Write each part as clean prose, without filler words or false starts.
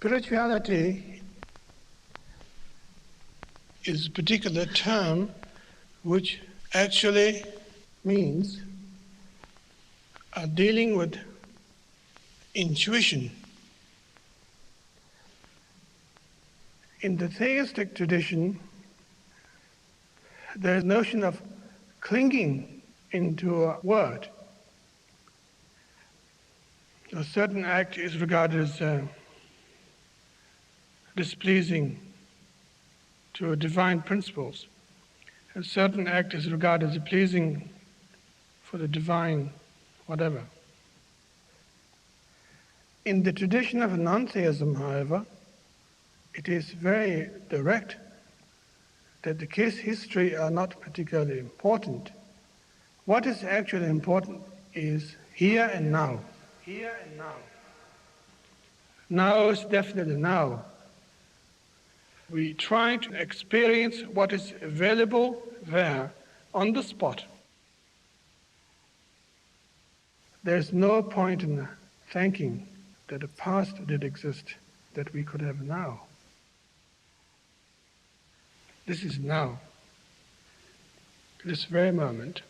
Spirituality is a particular term which actually means dealing with intuition. In the theistic tradition, there is a notion of clinging into a word. A certain act is regarded as displeasing to divine principles. A certain act is regarded as pleasing for the divine whatever. In the tradition of non-theism, however, it is very direct that the case history are not particularly important. What is actually important is here and now. Here and now. Now is definitely now. We try to experience what is available there on the spot. There's no point in thinking that the past did exist that we could have now. This is now. This very moment.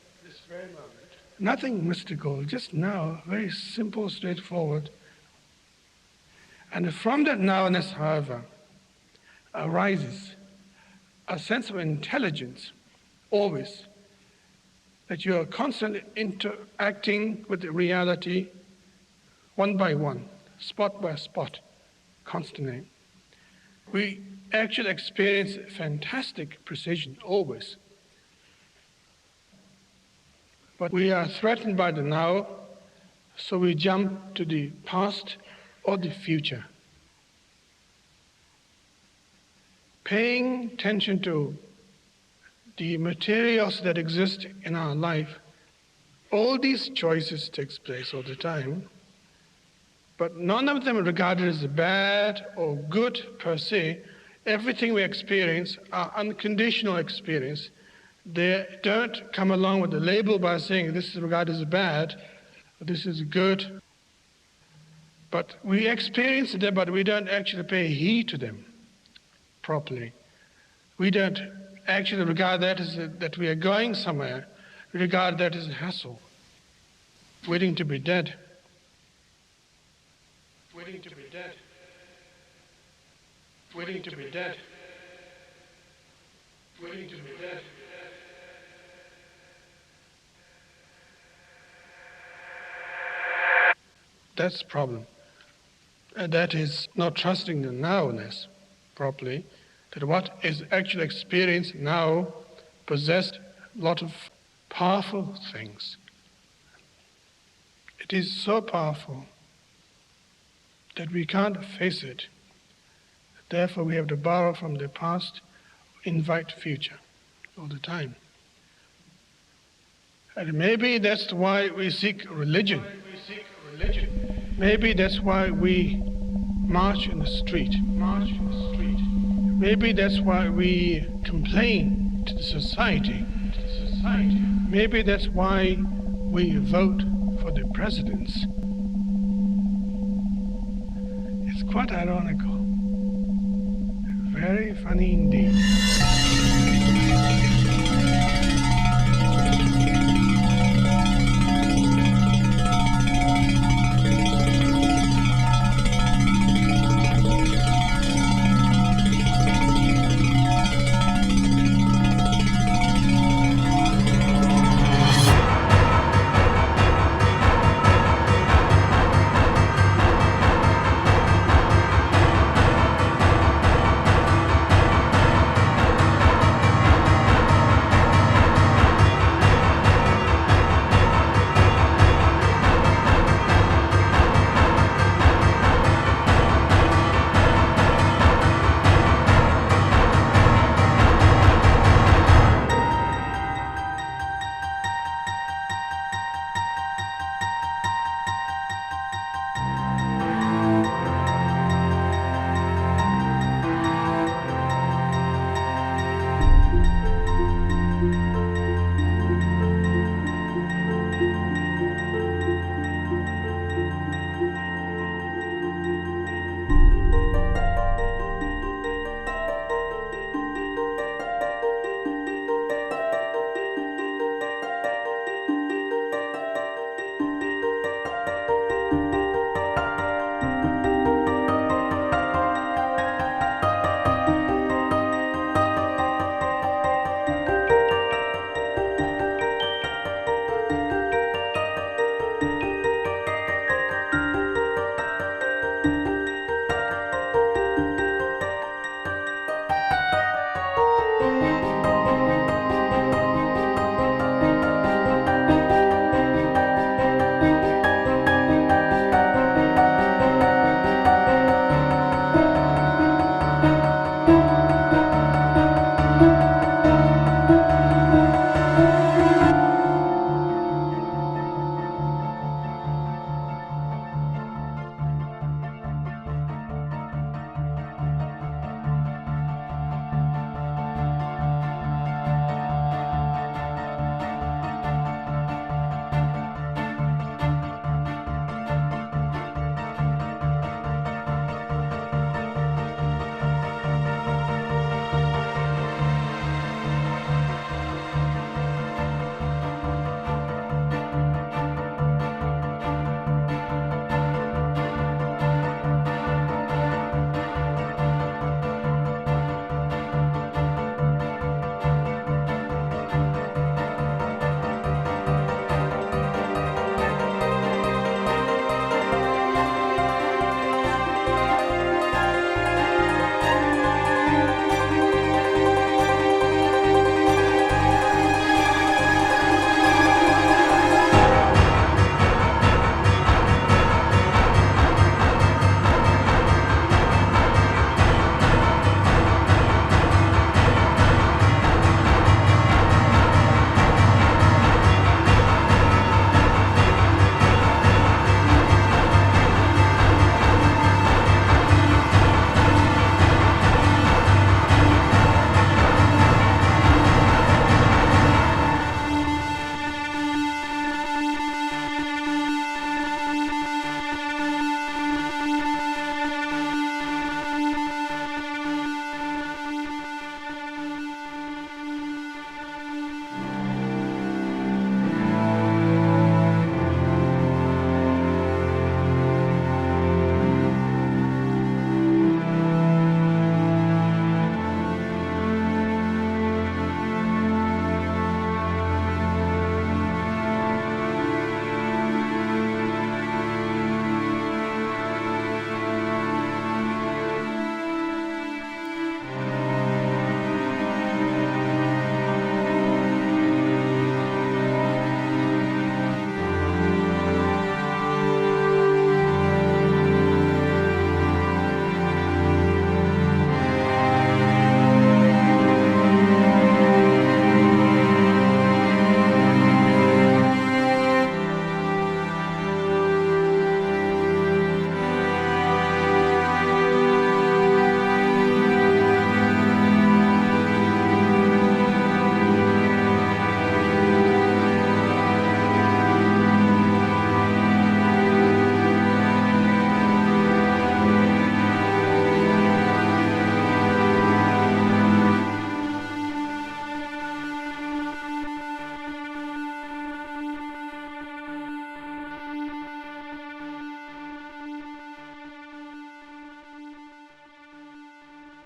Nothing mystical, just now, very simple, straightforward. And from that nowness, however, arises a sense of intelligence, always, that you are constantly interacting with the reality one by one, spot by spot, constantly. We actually experience fantastic precision, always. But we are threatened by the now, so we jump to the past or the future. Paying attention to the materials that exist in our life, all these choices takes place all the time, but none of them are regarded as bad or good per se. Everything we experience are unconditional experience. They don't come along with a label by saying this is regarded as bad, or this is good. But we experience them, but we don't actually pay heed to them properly. We don't actually regard that as that we are going somewhere. We regard that as a hassle, waiting to be dead. Waiting to be dead. Waiting to be dead. Waiting to be dead. That's the problem. That is not trusting the nowness properly, that what is actually experienced now possessed a lot of powerful things. It is so powerful that we can't face it. Therefore, we have to borrow from the past, invite future all the time. And maybe that's why we seek religion. Maybe that's why we march in the street. Maybe that's why we complain to the society. Maybe that's why we vote for the presidents. It's quite ironical. Very funny indeed.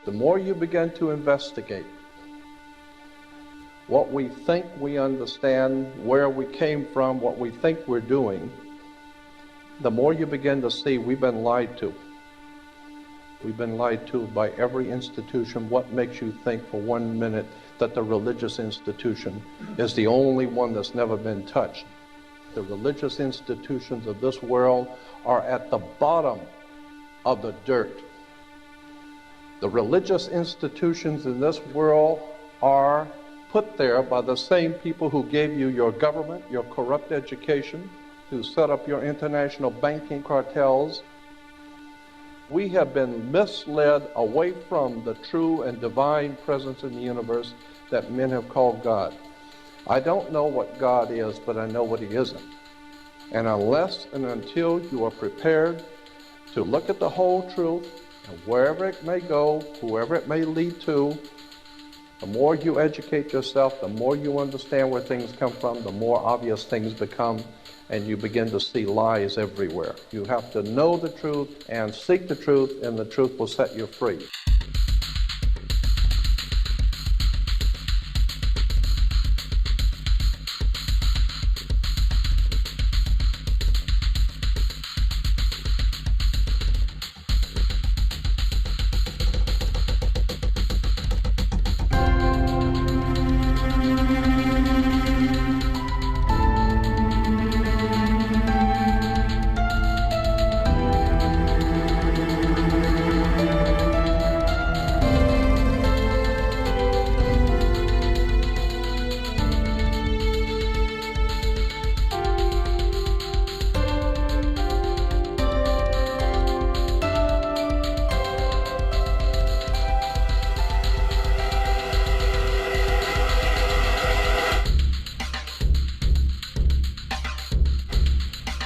The more you begin to investigate what we think we understand, where we came from, what we think we're doing, the more you begin to see we've been lied to. We've been lied to by every institution. What makes you think for 1 minute that the religious institution is the only one that's never been touched? The religious institutions of this world are at the bottom of the dirt. The religious institutions in this world are put there by the same people who gave you your government, your corrupt education, who set up your international banking cartels. We have been misled away from the true and divine presence in the universe that men have called God. I don't know what God is, but I know what he isn't. And unless and until you are prepared to look at the whole truth, and wherever it may go, whoever it may lead to, the more you educate yourself, the more you understand where things come from, the more obvious things become, and you begin to see lies everywhere. You have to know the truth and seek the truth, and the truth will set you free.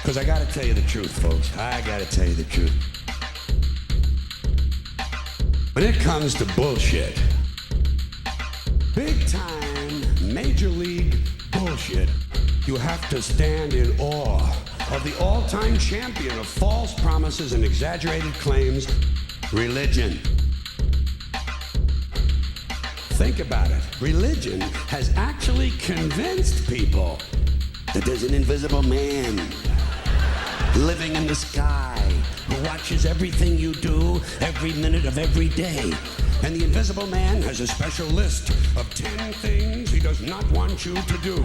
Because I gotta tell you the truth, folks. I gotta tell you the truth. When it comes to bullshit, big time, major league bullshit, you have to stand in awe of the all-time champion of false promises and exaggerated claims, religion. Think about it. Religion has actually convinced people that there's an invisible man living in the sky who watches everything you do every minute of every day. And the invisible man has a special list of 10 things he does not want you to do.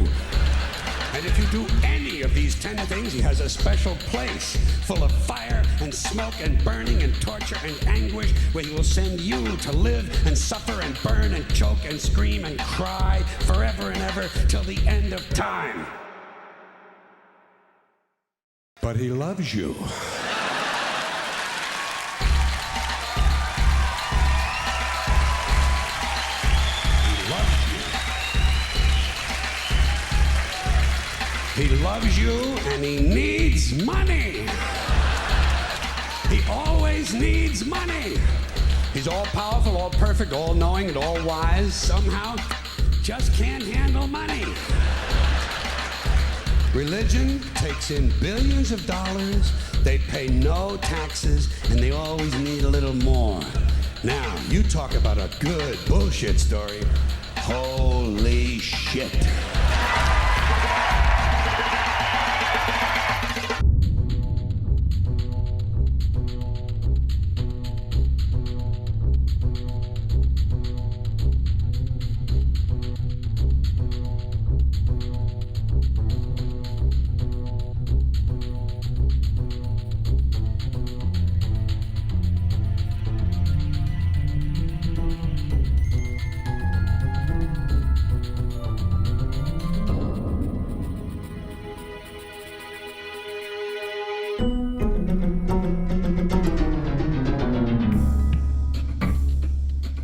And if you do any of these 10 things, he has a special place full of fire and smoke and burning and torture and anguish where he will send you to live and suffer and burn and choke and scream and cry forever and ever till the end of time. But he loves you. He loves you. He loves you and he needs money. He always needs money. He's all powerful, all perfect, all knowing, and all wise. Somehow just can't handle money. Religion takes in billions of dollars, they pay no taxes, and they always need a little more. Now, you talk about a good bullshit story. Holy shit.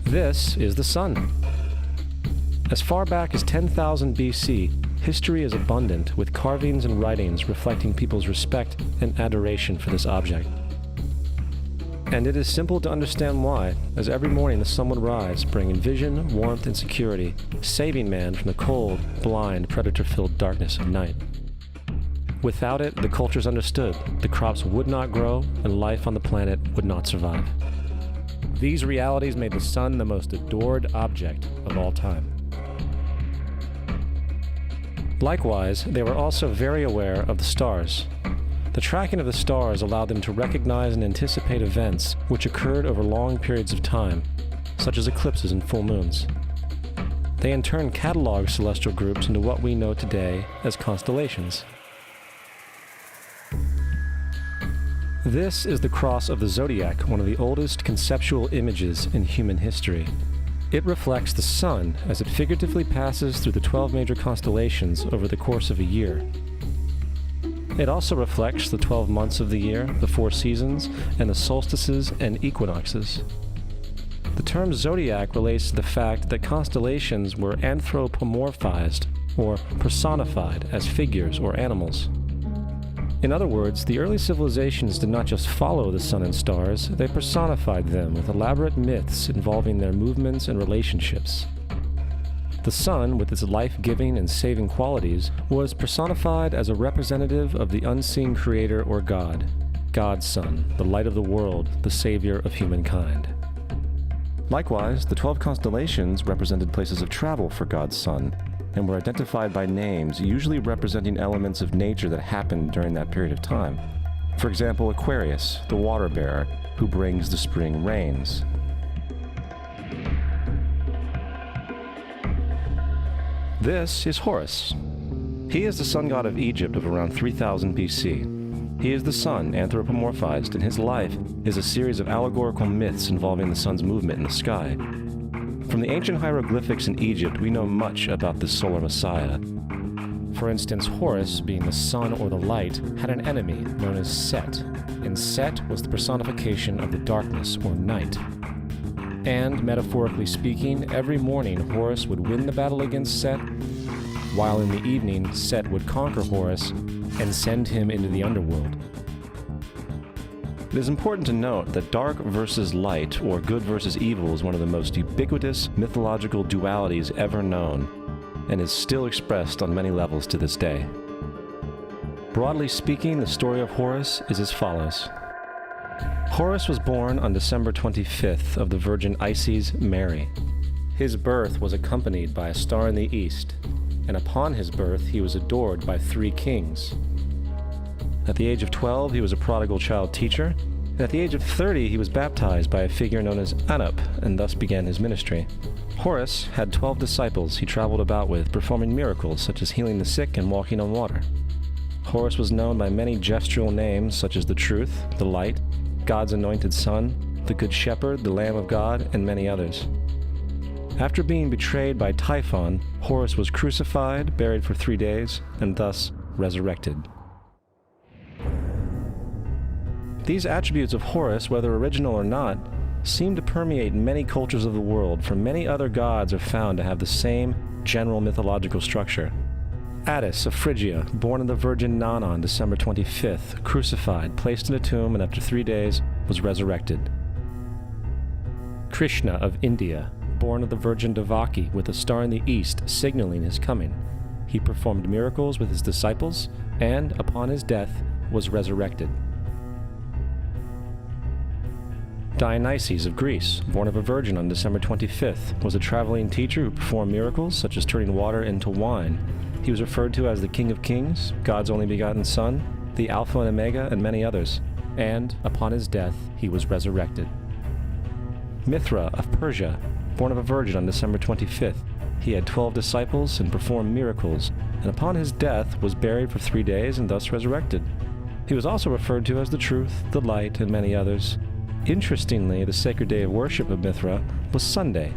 This is the sun. As far back as 10,000 BC, history is abundant with carvings and writings reflecting people's respect and adoration for this object. And it is simple to understand why, as every morning the sun would rise, bringing vision, warmth, and security, saving man from the cold, blind, predator-filled darkness of night. Without it, the cultures understood the crops would not grow and life on the planet would not survive. These realities made the sun the most adored object of all time. Likewise, they were also very aware of the stars. The tracking of the stars allowed them to recognize and anticipate events which occurred over long periods of time, such as eclipses and full moons. They in turn cataloged celestial groups into what we know today as constellations. This is the cross of the zodiac, one of the oldest conceptual images in human history. It reflects the sun as it figuratively passes through the 12 major constellations over the course of a year. It also reflects the 12 months of the year, the 4 seasons, and the solstices and equinoxes. The term zodiac relates to the fact that constellations were anthropomorphized, or personified, as figures or animals. In other words, the early civilizations did not just follow the sun and stars, they personified them with elaborate myths involving their movements and relationships. The sun, with its life-giving and saving qualities, was personified as a representative of the unseen creator or God, God's Son, the light of the world, the savior of humankind. Likewise, the 12 constellations represented places of travel for God's Son, and were identified by names, usually representing elements of nature that happened during that period of time. For example, Aquarius, the water bearer, who brings the spring rains. This is Horus. He is the sun god of Egypt of around 3000 BC. He is the sun anthropomorphized, and his life is a series of allegorical myths involving the sun's movement in the sky. From the ancient hieroglyphics in Egypt, we know much about this solar messiah. For instance, Horus, being the sun or the light, had an enemy known as Set, and Set was the personification of the darkness or night. And, metaphorically speaking, every morning Horus would win the battle against Set, while in the evening Set would conquer Horus and send him into the underworld. It is important to note that dark versus light, or good versus evil, is one of the most ubiquitous mythological dualities ever known, and is still expressed on many levels to this day. Broadly speaking, the story of Horus is as follows. Horus was born on December 25th of the Virgin Isis Mary. His birth was accompanied by a star in the east, and upon his birth he was adored by 3 kings. At the age of 12, he was a prodigal child teacher, and at the age of 30, he was baptized by a figure known as Anup, and thus began his ministry. Horus had 12 disciples he traveled about with, performing miracles such as healing the sick and walking on water. Horus was known by many gestural names such as the Truth, the Light, God's Anointed Son, the Good Shepherd, the Lamb of God, and many others. After being betrayed by Typhon, Horus was crucified, buried for 3 days, and thus resurrected. These attributes of Horus, whether original or not, seem to permeate many cultures of the world, for many other gods are found to have the same general mythological structure. Attis of Phrygia, born of the Virgin Nana on December 25th, crucified, placed in a tomb, and after 3 days was resurrected. Krishna of India, born of the Virgin Devaki, with a star in the east signaling his coming. He performed miracles with his disciples, and upon his death was resurrected. Dionysius of Greece, born of a virgin on December 25th, was a traveling teacher who performed miracles such as turning water into wine. He was referred to as the King of Kings, God's only begotten Son, the Alpha and Omega, and many others. And upon his death, he was resurrected. Mithra of Persia, born of a virgin on December 25th, he had 12 disciples and performed miracles, and upon his death was buried for 3 days and thus resurrected. He was also referred to as the Truth, the Light, and many others. Interestingly, the sacred day of worship of Mithra was Sunday.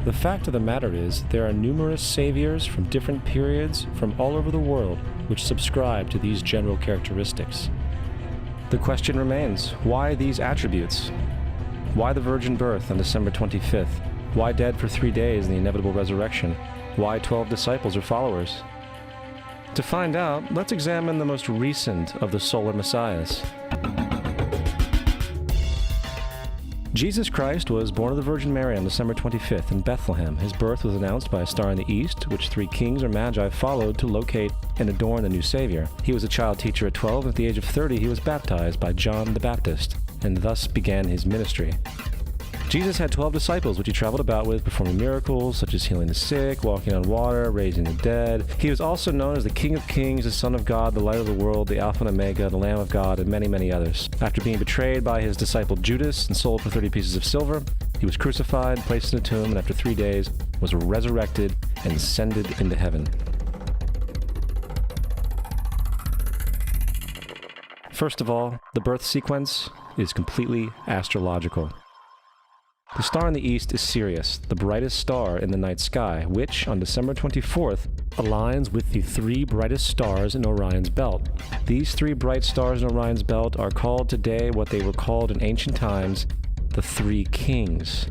The fact of the matter is, there are numerous saviors from different periods from all over the world which subscribe to these general characteristics. The question remains, why these attributes? Why the virgin birth on December 25th? Why dead for 3 days in the inevitable resurrection? Why 12 disciples or followers? To find out, let's examine the most recent of the solar messiahs. Jesus Christ was born of the Virgin Mary on December 25th in Bethlehem. His birth was announced by a star in the east, which 3 kings or magi followed to locate and adorn the new Savior. He was a child teacher at 12, and at the age of 30 he was baptized by John the Baptist, and thus began his ministry. Jesus had 12 disciples, which he traveled about with, performing miracles such as healing the sick, walking on water, raising the dead. He was also known as the King of Kings, the Son of God, the Light of the World, the Alpha and Omega, the Lamb of God, and many, many others. After being betrayed by his disciple Judas and sold for 30 pieces of silver, he was crucified, placed in a tomb, and after 3 days was resurrected and ascended into heaven. First of all, the birth sequence is completely astrological. The star in the east is Sirius, the brightest star in the night sky, which, on December 24th, aligns with the 3 brightest stars in Orion's belt. These 3 bright stars in Orion's belt are called today what they were called in ancient times, the 3 kings.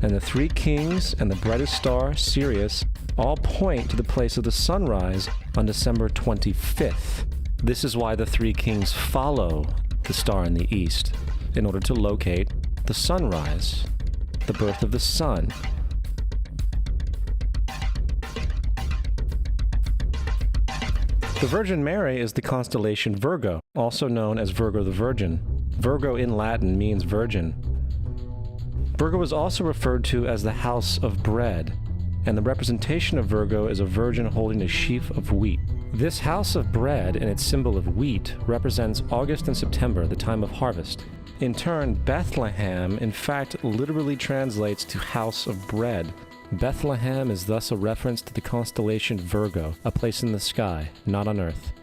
And the 3 kings and the brightest star, Sirius, all point to the place of the sunrise on December 25th. This is why the 3 kings follow the star in the east, in order to locate the sunrise, the birth of the sun. The Virgin Mary is the constellation Virgo, also known as Virgo the Virgin. Virgo in Latin means virgin. Virgo is also referred to as the house of bread, and the representation of Virgo is a virgin holding a sheaf of wheat. This house of bread and its symbol of wheat represents August and September, the time of harvest. In turn, Bethlehem, in fact, literally translates to house of bread. Bethlehem is thus a reference to the constellation Virgo, a place in the sky, not on Earth.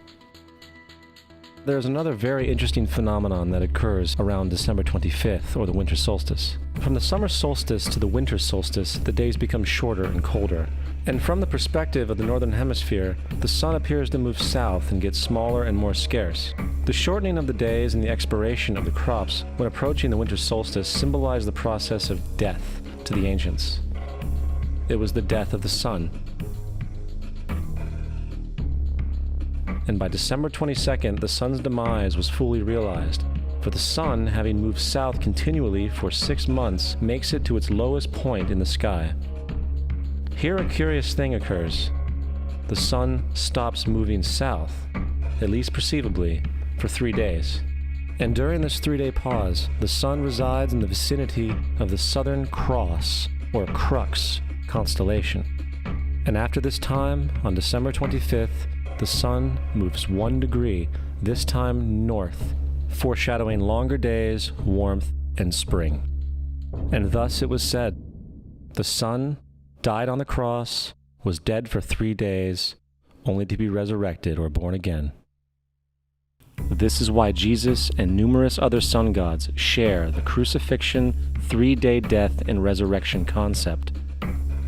There's another very interesting phenomenon that occurs around December 25th, or the winter solstice. From the summer solstice to the winter solstice, the days become shorter and colder. And from the perspective of the northern hemisphere, the sun appears to move south and get smaller and more scarce. The shortening of the days and the expiration of the crops when approaching the winter solstice symbolize the process of death to the ancients. It was the death of the sun. And by December 22nd, the sun's demise was fully realized, for the sun, having moved south continually for 6 months, makes it to its lowest point in the sky. Here a curious thing occurs. The sun stops moving south, at least perceivably, for 3 days. And during this 3-day pause, the sun resides in the vicinity of the Southern Cross, or Crux, constellation. And after this time, on December 25th, the sun moves 1 degree, this time north, foreshadowing longer days, warmth, and spring. And thus it was said, the sun died on the cross, was dead for 3 days, only to be resurrected or born again. This is why Jesus and numerous other sun gods share the crucifixion, 3-day death, and resurrection concept.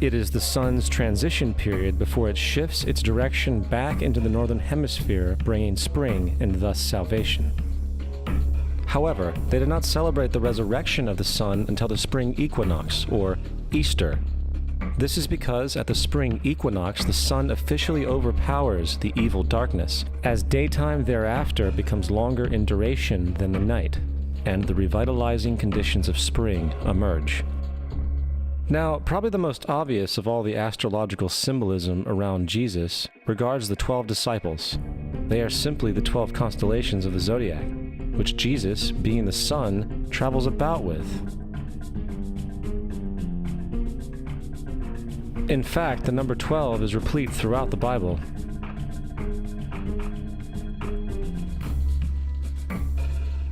It is the sun's transition period before it shifts its direction back into the northern hemisphere, bringing spring and thus salvation. However, they did not celebrate the resurrection of the sun until the spring equinox, or Easter. This is because at the spring equinox, the sun officially overpowers the evil darkness, as daytime thereafter becomes longer in duration than the night, and the revitalizing conditions of spring emerge. Now, probably the most obvious of all the astrological symbolism around Jesus regards the 12 disciples. They are simply the 12 constellations of the zodiac, which Jesus, being the sun, travels about with. In fact, the number 12 is replete throughout the Bible.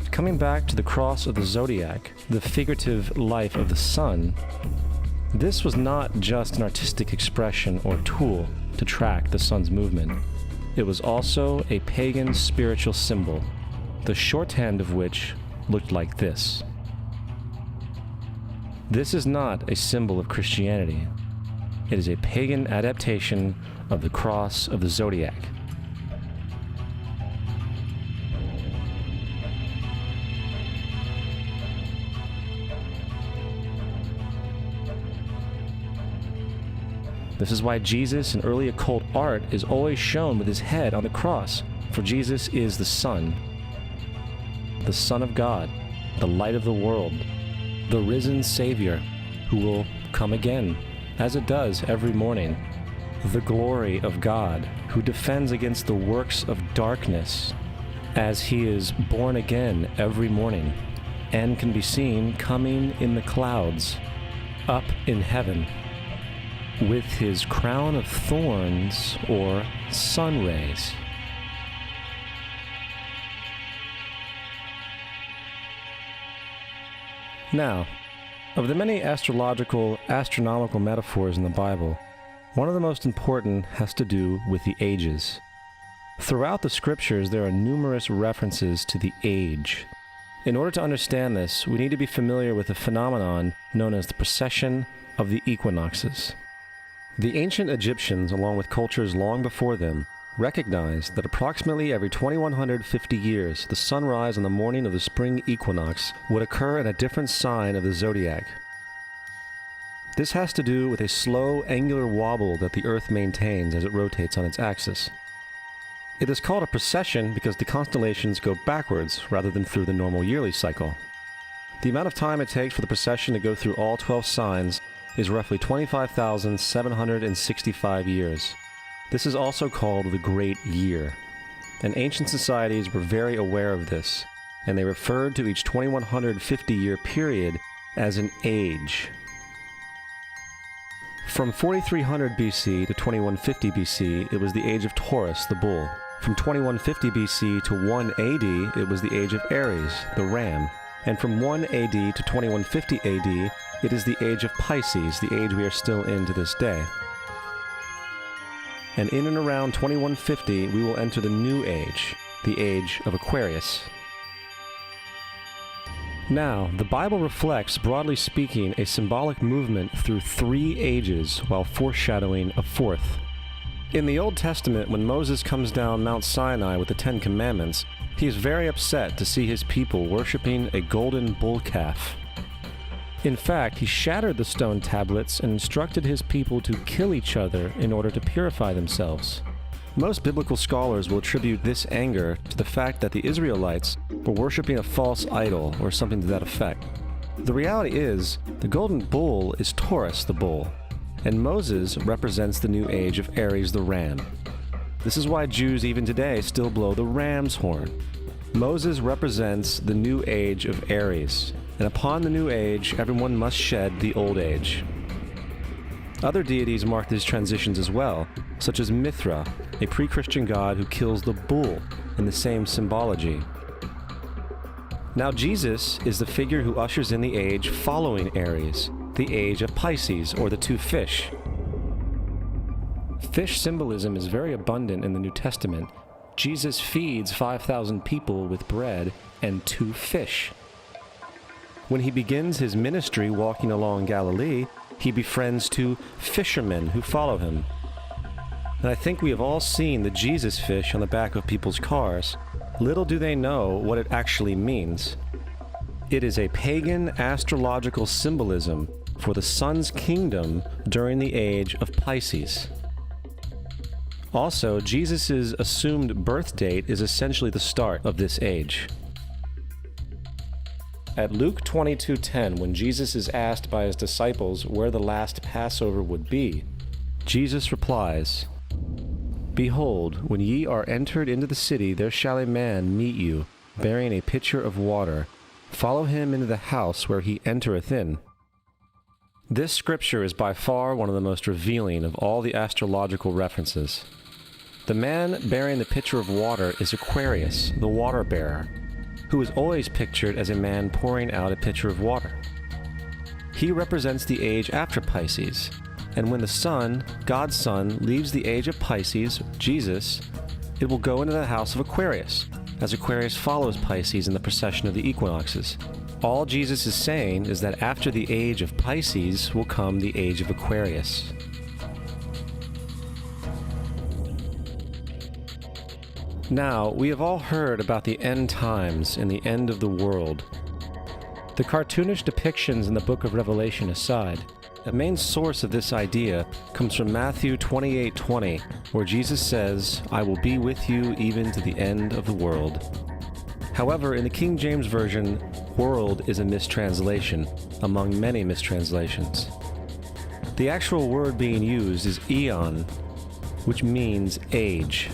Coming back to the cross of the zodiac, the figurative life of the sun, this was not just an artistic expression or tool to track the sun's movement. It was also a pagan spiritual symbol, the shorthand of which looked like this. This is not a symbol of Christianity. It is a pagan adaptation of the cross of the zodiac. This is why Jesus in early occult art is always shown with his head on the cross, for Jesus is the Son of God, the light of the world, the risen Savior, who will come again, as it does every morning, the glory of God, who defends against the works of darkness, as he is born again every morning, and can be seen coming in the clouds, up in heaven, with his crown of thorns or sun rays. Now, of the many astronomical metaphors in the Bible, one of the most important has to do with the ages. Throughout the scriptures, there are numerous references to the age. In order to understand this, we need to be familiar with a phenomenon known as the precession of the equinoxes. The ancient Egyptians, along with cultures long before them, recognized that approximately every 2150 years, the sunrise on the morning of the spring equinox would occur in a different sign of the zodiac. This has to do with a slow, angular wobble that the Earth maintains as it rotates on its axis. It is called a precession because the constellations go backwards rather than through the normal yearly cycle. The amount of time it takes for the precession to go through all 12 signs is roughly 25,765 years. This is also called the Great Year, and ancient societies were very aware of this, and they referred to each 2150-year period as an age. From 4300 BC to 2150 BC, it was the age of Taurus, the bull. From 2150 BC to 1 AD, it was the age of Aries, the ram. And from 1 AD to 2150 AD, it is the age of Pisces, the age we are still in to this day. And in and around 2150, we will enter the new age, the age of Aquarius. Now, the Bible reflects, broadly speaking, a symbolic movement through 3 ages while foreshadowing a 4th. In the Old Testament, when Moses comes down Mount Sinai with the 10 Commandments, he is very upset to see his people worshiping a golden bull calf. In fact, he shattered the stone tablets and instructed his people to kill each other in order to purify themselves. Most biblical scholars will attribute this anger to the fact that the Israelites were worshiping a false idol or something to that effect. The reality is, the golden bull is Taurus the bull, and Moses represents the new age of Aries the ram. This is why Jews even today still blow the ram's horn. Moses represents the new age of Aries, and upon the new age, everyone must shed the old age. Other deities mark these transitions as well, such as Mithra, a pre-Christian god who kills the bull in the same symbology. Now Jesus is the figure who ushers in the age following Aries, the age of Pisces, or the 2 fish. Fish symbolism is very abundant in the New Testament. Jesus feeds 5,000 people with bread and 2 fish. When he begins his ministry walking along Galilee, he befriends 2 fishermen who follow him. And I think we have all seen the Jesus fish on the back of people's cars. Little do they know what it actually means. It is a pagan astrological symbolism for the sun's kingdom during the age of Pisces. Also, Jesus' assumed birth date is essentially the start of this age. At Luke 22:10, when Jesus is asked by his disciples where the last Passover would be, Jesus replies, "Behold, when ye are entered into the city, there shall a man meet you, bearing a pitcher of water. Follow him into the house where he entereth in." This scripture is by far one of the most revealing of all the astrological references. The man bearing the pitcher of water is Aquarius, the water bearer, who is always pictured as a man pouring out a pitcher of water. He represents the age after Pisces, and when the sun, God's Son, leaves the age of Pisces, Jesus, it will go into the house of Aquarius, as Aquarius follows Pisces in the precession of the equinoxes. All Jesus is saying is that after the age of Pisces will come the age of Aquarius. Now, we have all heard about the end times and the end of the world. The cartoonish depictions in the book of Revelation aside, a main source of this idea comes from Matthew 28:20, where Jesus says, "I will be with you even to the end of the world." However, in the King James Version, world is a mistranslation, among many mistranslations. The actual word being used is eon, which means age.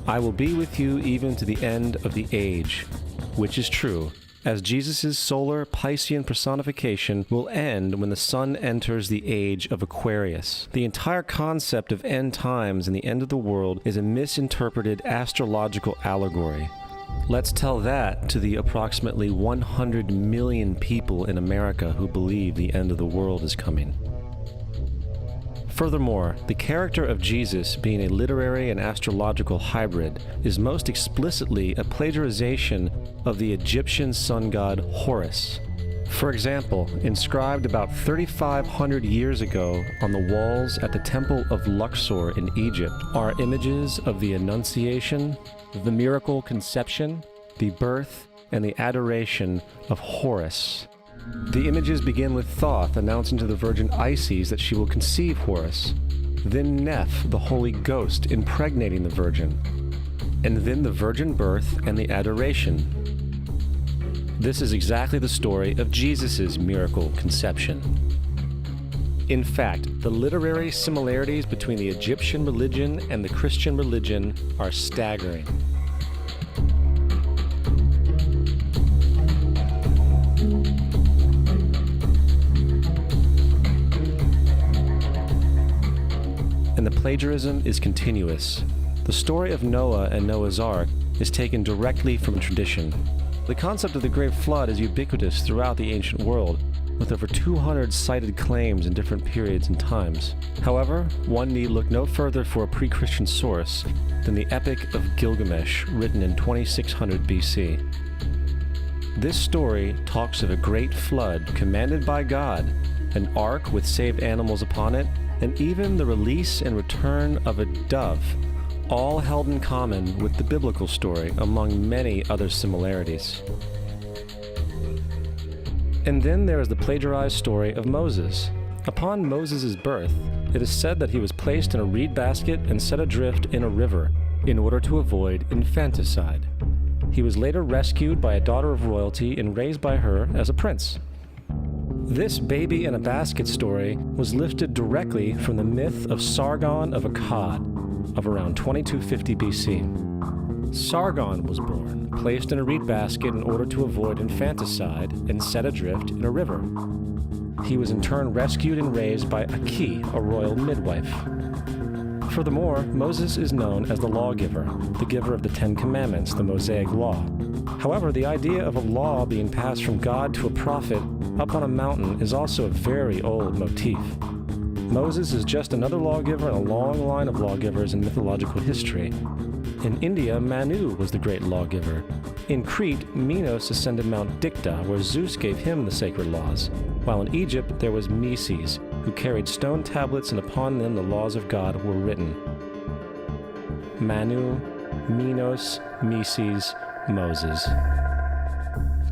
I will be with you even to the end of the age, which is true, as Jesus' solar Piscean personification will end when the sun enters the age of Aquarius. The entire concept of end times and the end of the world is a misinterpreted astrological allegory. Let's tell that to the approximately 100 million people in America who believe the end of the world is coming. Furthermore, the character of Jesus being a literary and astrological hybrid is most explicitly a plagiarization of the Egyptian sun god Horus. For example, inscribed about 3,500 years ago on the walls at the Temple of Luxor in Egypt are images of the Annunciation, the miracle conception, the birth, and the adoration of Horus. The images begin with Thoth announcing to the Virgin Isis that she will conceive Horus, then Neph, the Holy Ghost, impregnating the Virgin, and then the virgin birth and the adoration. This is exactly the story of Jesus' miracle conception. In fact, the literary similarities between the Egyptian religion and the Christian religion are staggering. And the plagiarism is continuous. The story of Noah and Noah's Ark is taken directly from tradition. The concept of the Great Flood is ubiquitous throughout the ancient world, with over 200 cited claims in different periods and times. However, one need look no further for a pre-Christian source than the Epic of Gilgamesh, written in 2600 BC. This story talks of a great flood commanded by God, an ark with saved animals upon it, and even the release and return of a dove, all held in common with the biblical story among many other similarities. And then there is the plagiarized story of Moses. Upon Moses' birth, it is said that he was placed in a reed basket and set adrift in a river in order to avoid infanticide. He was later rescued by a daughter of royalty and raised by her as a prince. This baby in a basket story was lifted directly from the myth of Sargon of Akkad of around 2250 BC. Sargon was born, placed in a reed basket in order to avoid infanticide, and set adrift in a river. He was in turn rescued and raised by Aki, a royal midwife. Furthermore, Moses is known as the lawgiver, the giver of the Ten Commandments, the Mosaic Law. However, the idea of a law being passed from God to a prophet up on a mountain is also a very old motif. Moses is just another lawgiver in a long line of lawgivers in mythological history. In India, Manu was the great lawgiver. In Crete, Minos ascended Mount Dicta, where Zeus gave him the sacred laws, while in Egypt there was Meses, who carried stone tablets and upon them the laws of God were written. Manu, Minos, Meses, Moses.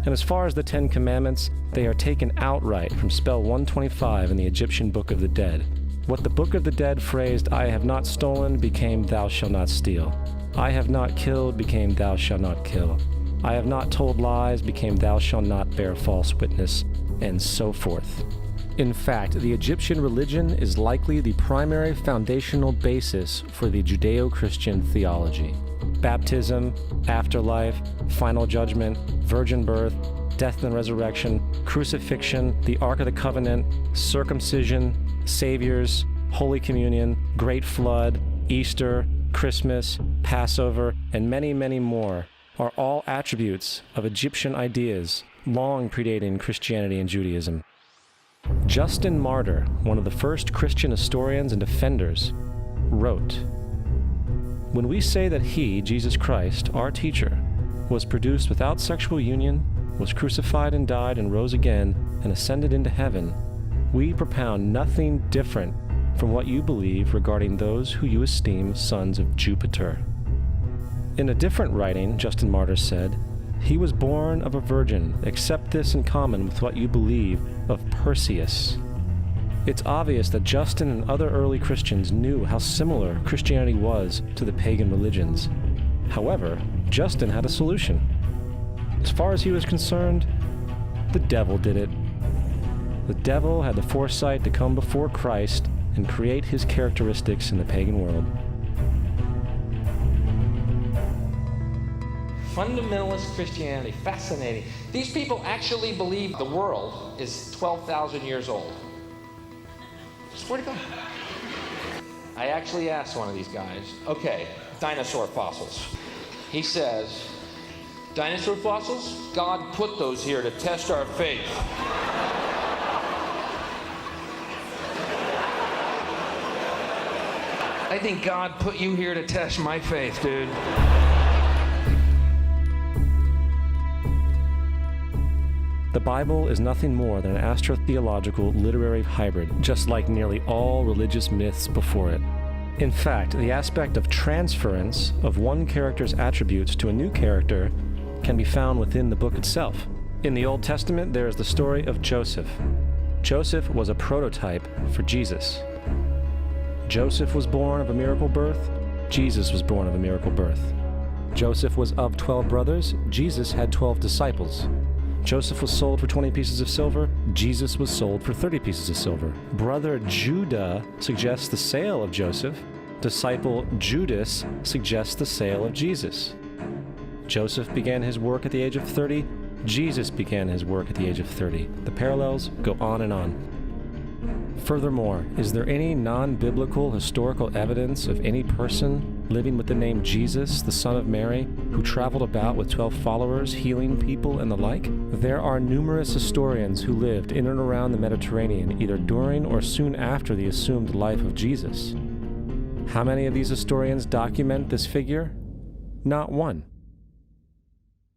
And as far as the Ten Commandments, they are taken outright from spell 125 in the Egyptian Book of the Dead. What the Book of the Dead phrased, "I have not stolen," became "Thou shalt not steal." "I have not killed," became "Thou shalt not kill." "I have not told lies," became "Thou shalt not bear false witness," and so forth. In fact, the Egyptian religion is likely the primary foundational basis for the Judeo-Christian theology. Baptism, afterlife, final judgment, virgin birth, death and resurrection, crucifixion, the Ark of the Covenant, circumcision, saviors, Holy Communion, Great Flood, Easter, Christmas, Passover, and many, many more are all attributes of Egyptian ideas long predating Christianity and Judaism. Justin Martyr, one of the first Christian historians and defenders, wrote, "When we say that he, Jesus Christ, our teacher, was produced without sexual union, was crucified and died and rose again and ascended into heaven, we propound nothing different from what you believe regarding those who you esteem sons of Jupiter." In a different writing, Justin Martyr said, "He was born of a virgin, except this in common with what you believe of Perseus." It's obvious that Justin and other early Christians knew how similar Christianity was to the pagan religions. However, Justin had a solution. As far as he was concerned, the devil did it. The devil had the foresight to come before Christ and create his characteristics in the pagan world. Fundamentalist Christianity, fascinating. These people actually believe the world is 12,000 years old. Swear to God. I actually asked one of these guys, okay, dinosaur fossils. He says, dinosaur fossils? God put those here to test our faith. I think God put you here to test my faith, dude. The Bible is nothing more than an astrotheological literary hybrid, just like nearly all religious myths before it. In fact, the aspect of transference of one character's attributes to a new character can be found within the book itself. In the Old Testament, there is the story of Joseph. Joseph was a prototype for Jesus. Joseph was born of a miracle birth. Jesus was born of a miracle birth. Joseph was of 12 brothers. Jesus had 12 disciples. Joseph was sold for 20 pieces of silver. Jesus was sold for 30 pieces of silver. Brother Judah suggests the sale of Joseph. Disciple Judas suggests the sale of Jesus. Joseph began his work at the age of 30. Jesus began his work at the age of 30. The parallels go on and on. Furthermore, is there any non-biblical historical evidence of any person living with the name Jesus, the son of Mary, who traveled about with 12 followers, healing people and the like? There are numerous historians who lived in and around the Mediterranean, either during or soon after the assumed life of Jesus. How many of these historians document this figure? Not one.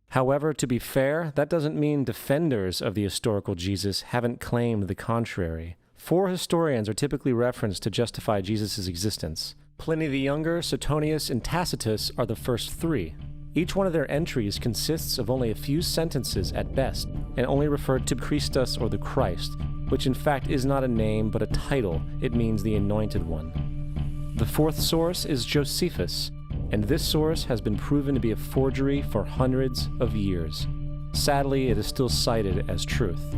However, to be fair, that doesn't mean defenders of the historical Jesus haven't claimed the contrary. 4 historians are typically referenced to justify Jesus' existence. Pliny the Younger, Suetonius, and Tacitus are the first 3. Each one of their entries consists of only a few sentences at best, and only refer to Christus or the Christ, which in fact is not a name but a title. It means the Anointed One. The 4th source is Josephus, and this source has been proven to be a forgery for hundreds of years. Sadly, it is still cited as truth.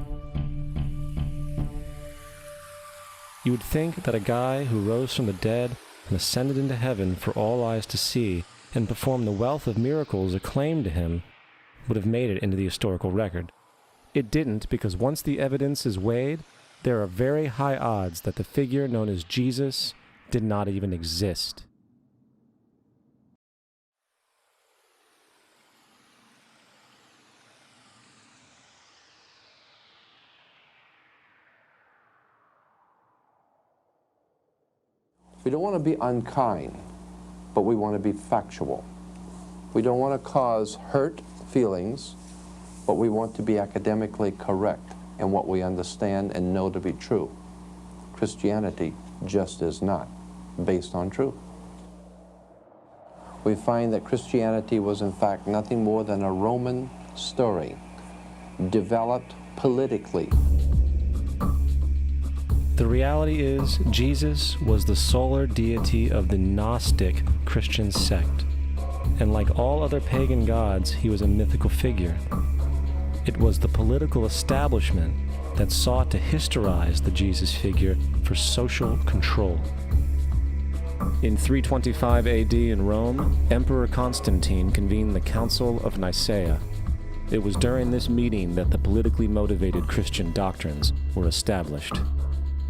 You would think that a guy who rose from the dead and ascended into heaven for all eyes to see and performed the wealth of miracles acclaimed to him would have made it into the historical record. It didn't, because once the evidence is weighed, there are very high odds that the figure known as Jesus did not even exist. We don't want to be unkind, but we want to be factual. We don't want to cause hurt feelings, but we want to be academically correct in what we understand and know to be true. Christianity just is not based on truth. We find that Christianity was in fact nothing more than a Roman story, developed politically. The reality is, Jesus was the solar deity of the Gnostic Christian sect, and like all other pagan gods, he was a mythical figure. It was the political establishment that sought to historize the Jesus figure for social control. In 325 AD in Rome, Emperor Constantine convened the Council of Nicaea. It was during this meeting that the politically motivated Christian doctrines were established.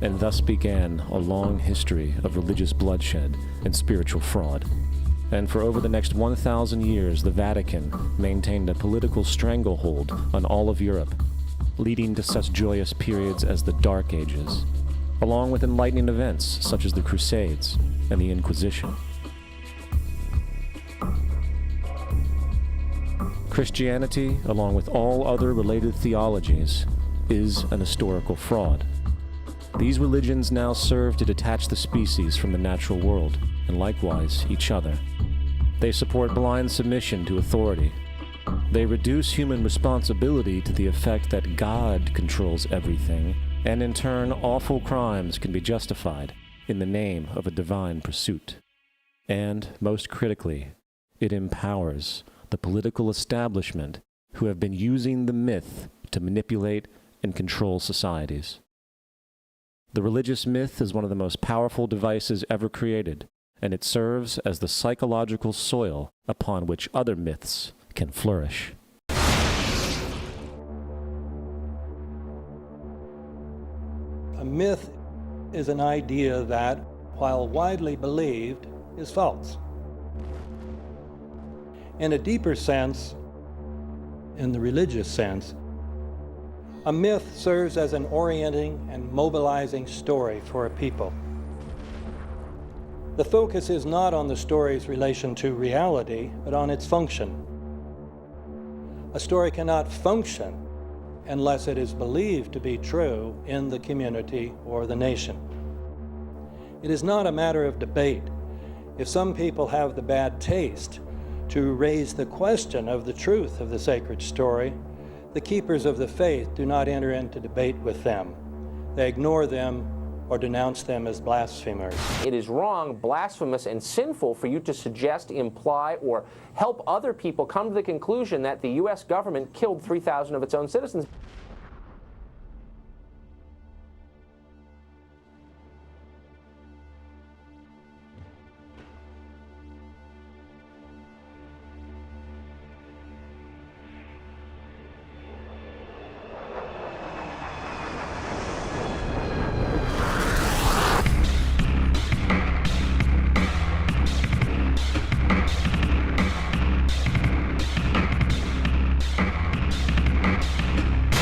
And thus began a long history of religious bloodshed and spiritual fraud. And for over the next 1,000 years, the Vatican maintained a political stranglehold on all of Europe, leading to such joyous periods as the Dark Ages, along with enlightening events such as the Crusades and the Inquisition. Christianity, along with all other related theologies, is an historical fraud. These religions now serve to detach the species from the natural world, and likewise each other. They support blind submission to authority. They reduce human responsibility to the effect that God controls everything, and in turn awful crimes can be justified in the name of a divine pursuit. And, most critically, it empowers the political establishment who have been using the myth to manipulate and control societies. The religious myth is one of the most powerful devices ever created, and it serves as the psychological soil upon which other myths can flourish. A myth is an idea that, while widely believed, is false. In a deeper sense, in the religious sense, a myth serves as an orienting and mobilizing story for a people. The focus is not on the story's relation to reality, but on its function. A story cannot function unless it is believed to be true in the community or the nation. It is not a matter of debate. If some people have the bad taste to raise the question of the truth of the sacred story, the keepers of the faith do not enter into debate with them. They ignore them or denounce them as blasphemers. It is wrong, blasphemous, and sinful for you to suggest, imply, or help other people come to the conclusion that the U.S. government killed 3,000 of its own citizens.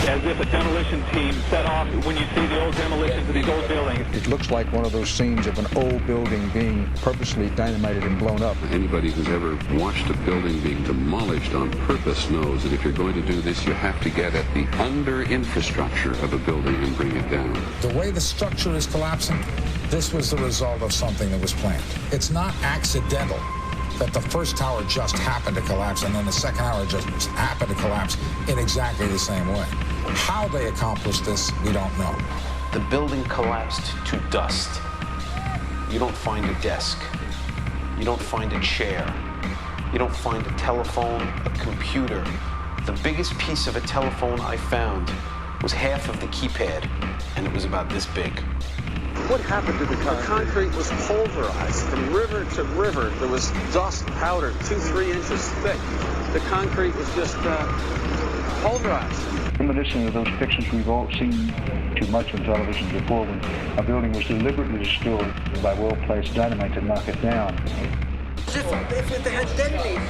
As if a demolition team set off when you see the old demolitions of these old buildings. It looks like one of those scenes of an old building being purposely dynamited and blown up. Anybody who's ever watched a building being demolished on purpose knows that if you're going to do this, you have to get at the under-infrastructure of a building and bring it down. The way the structure is collapsing, this was the result of something that was planned. It's not accidental that the first tower just happened to collapse and then the second tower just happened to collapse in exactly the same way. How they accomplished this, we don't know. The building collapsed to dust. You don't find a desk. You don't find a chair. You don't find a telephone, a computer. The biggest piece of a telephone I found was half of the keypad, and it was about this big. What happened to the concrete? The concrete was pulverized from river to river. There was dust, powder, 2-3 inches thick. The concrete was just pulverized. Reminiscent of those pictures we've all seen too much on television before, when a building was deliberately destroyed by well-placed dynamite to knock it down. If they had detonated,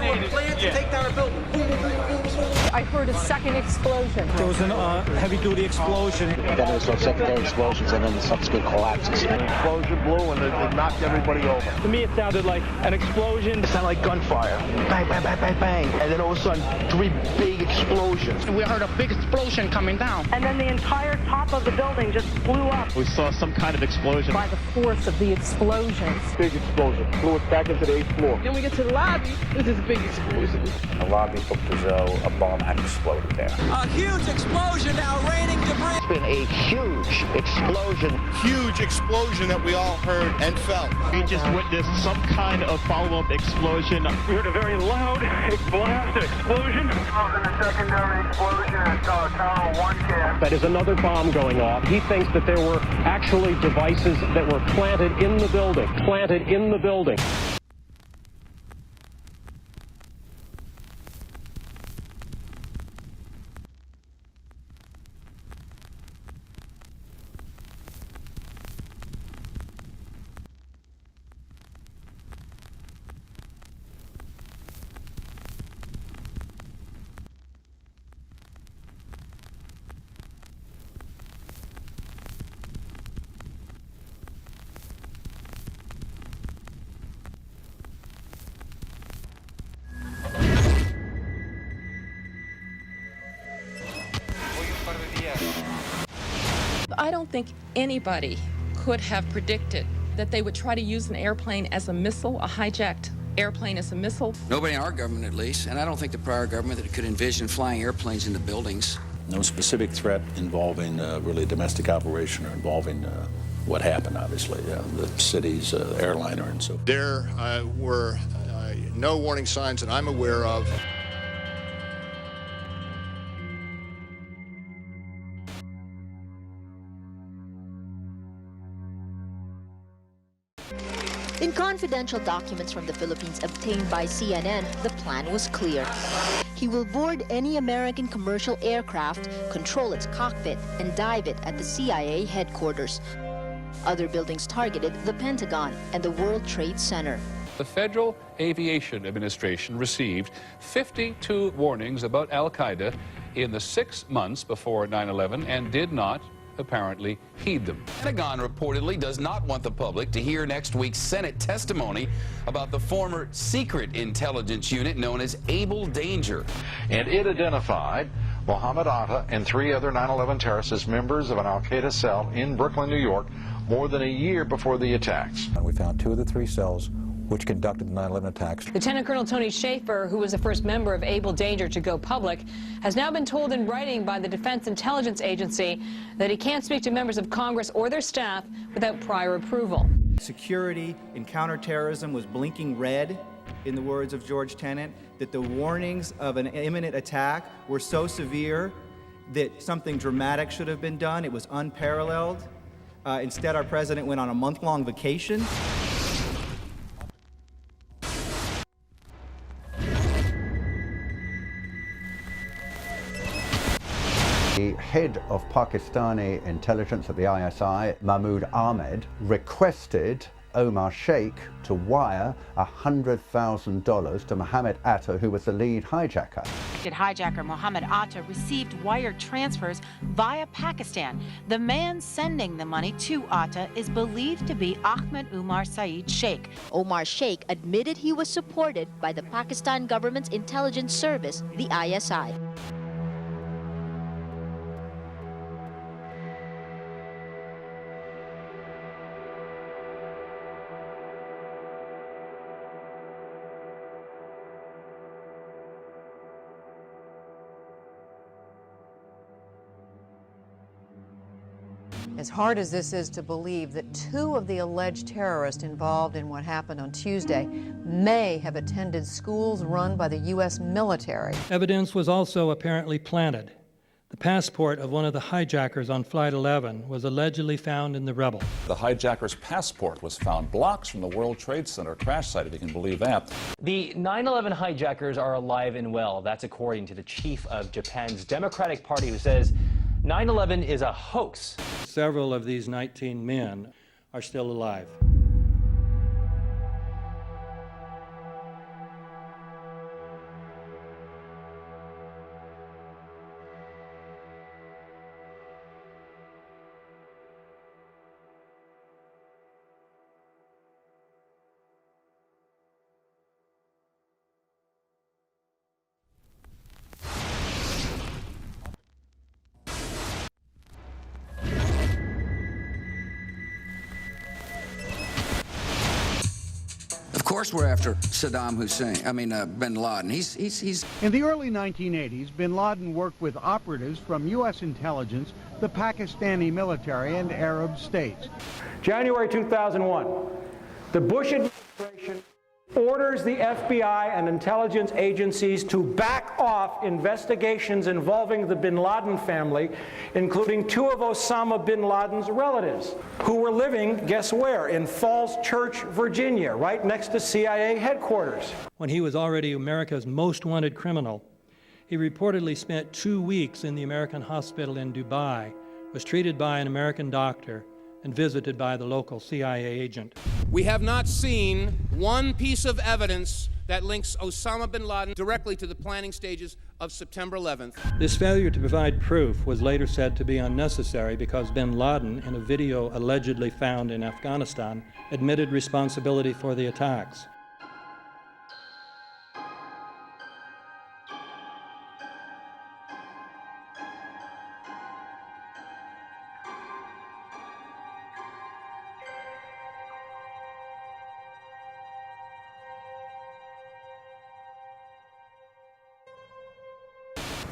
they were planned to take down a building. I heard a second explosion. There was a heavy-duty explosion. Then there was some secondary explosions and then the subsequent collapses. An explosion blew and it knocked everybody over. To me, it sounded like an explosion. It sounded like gunfire. Bang, bang, bang, bang, bang. And then all of a sudden, 3 big explosions. We heard a big explosion coming down. And then the entire top of the building just blew up. We saw some kind of explosion. By the force of the explosions. Big explosion. Blew it back into the 8th floor. Then we get to the lobby. This is a big explosion. The lobby looked as though a bomb had exploded there. A huge explosion now, raining debris. It's been a huge explosion. Huge explosion that we all heard and felt. We just witnessed some kind of follow-up explosion. We heard a very loud blast explosion. A secondary explosion at Tower 1 camp. That is another bomb going off. He thinks that there were actually devices that were planted in the building. Planted in the building. I don't think anybody could have predicted that they would try to use an airplane as a missile, a hijacked airplane as a missile. Nobody in our government, at least, and I don't think the prior government that could envision flying airplanes into buildings. No specific threat involving really a domestic operation or involving what happened, obviously, the city's airliner and so forth. There were no warning signs that I'm aware of. In confidential documents from the Philippines obtained by CNN, the plan was clear. He will board any American commercial aircraft, control its cockpit, and dive it at the CIA headquarters. Other buildings targeted the Pentagon and the World Trade Center. The Federal Aviation Administration received 52 warnings about Al-Qaeda in the 6 months before 9/11 and did not apparently heed them. The Pentagon reportedly does not want the public to hear next week's Senate testimony about the former secret intelligence unit known as Able Danger. And it identified Mohammed Atta and 3 other 9/11 terrorists as members of an Al-Qaeda cell in Brooklyn, New York, more than a year before the attacks. And we found 2 of the 3 cells which conducted the 9/11 attacks. Lieutenant Colonel Tony Schaefer, who was the first member of Able Danger to go public, has now been told in writing by the Defense Intelligence Agency that he can't speak to members of Congress or their staff without prior approval. Security in counterterrorism was blinking red, in the words of George Tenet, that the warnings of an imminent attack were so severe that something dramatic should have been done. It was unparalleled. Instead, our president went on a month-long vacation. The head of Pakistani intelligence at the ISI, Mahmoud Ahmed, requested Omar Sheikh to wire $100,000 to Mohammed Atta, who was the lead hijacker. Hijacker Mohammed Atta received wire transfers via Pakistan. The man sending the money to Atta is believed to be Ahmed Umar Saeed Sheikh. Omar Sheikh admitted he was supported by the Pakistan government's intelligence service, the ISI. As hard as this is to believe that 2 of the alleged terrorists involved in what happened on Tuesday may have attended schools run by the U.S. military. Evidence was also apparently planted. The passport of one of the hijackers on Flight 11 was allegedly found in the rubble. The hijacker's passport was found blocks from the World Trade Center crash site, if you can believe that. The 9/11 hijackers are alive and well. That's according to the chief of Japan's Democratic Party, who says 9/11 is a hoax. Several of these 19 men are still alive. Of course we're after Saddam Hussein, bin Laden. He's In the early 1980s, bin Laden worked with operatives from U.S. intelligence, the Pakistani military, and Arab states. January 2001, the Bush administration orders the FBI and intelligence agencies to back off investigations involving the bin Laden family, including 2 of Osama bin Laden's relatives, who were living, guess where, in Falls Church, Virginia, right next to CIA headquarters. When he was already America's most wanted criminal, he reportedly spent 2 weeks in the American hospital in Dubai, was treated by an American doctor, and visited by the local CIA agent. We have not seen one piece of evidence that links Osama bin Laden directly to the planning stages of September 11th. This failure to provide proof was later said to be unnecessary because bin Laden, in a video allegedly found in Afghanistan, admitted responsibility for the attacks.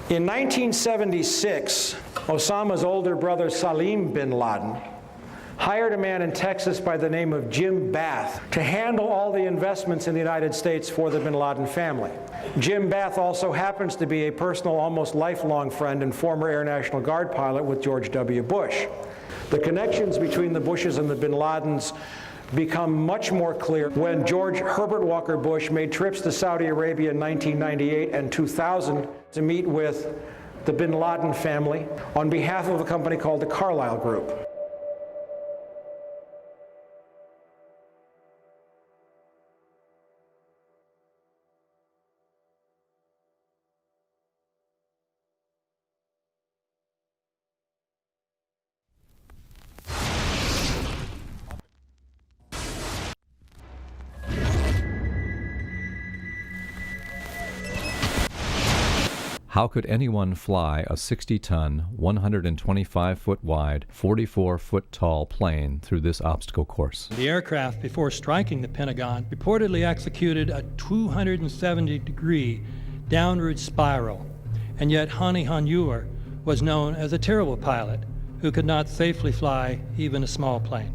In 1976, Osama's older brother Salim bin Laden hired a man in Texas by the name of Jim Bath to handle all the investments in the United States for the bin Laden family. Jim Bath also happens to be a personal, almost lifelong friend and former Air National Guard pilot with George W. Bush. The connections between the Bushes and the bin Ladens become much more clear when George Herbert Walker Bush made trips to Saudi Arabia in 1998 and 2000 to meet with the bin Laden family on behalf of a company called the Carlyle Group. How could anyone fly a 60-ton, 125-foot wide, 44-foot tall plane through this obstacle course? The aircraft, before striking the Pentagon, reportedly executed a 270-degree downward spiral, and yet Hani Hanjour was known as a terrible pilot who could not safely fly even a small plane.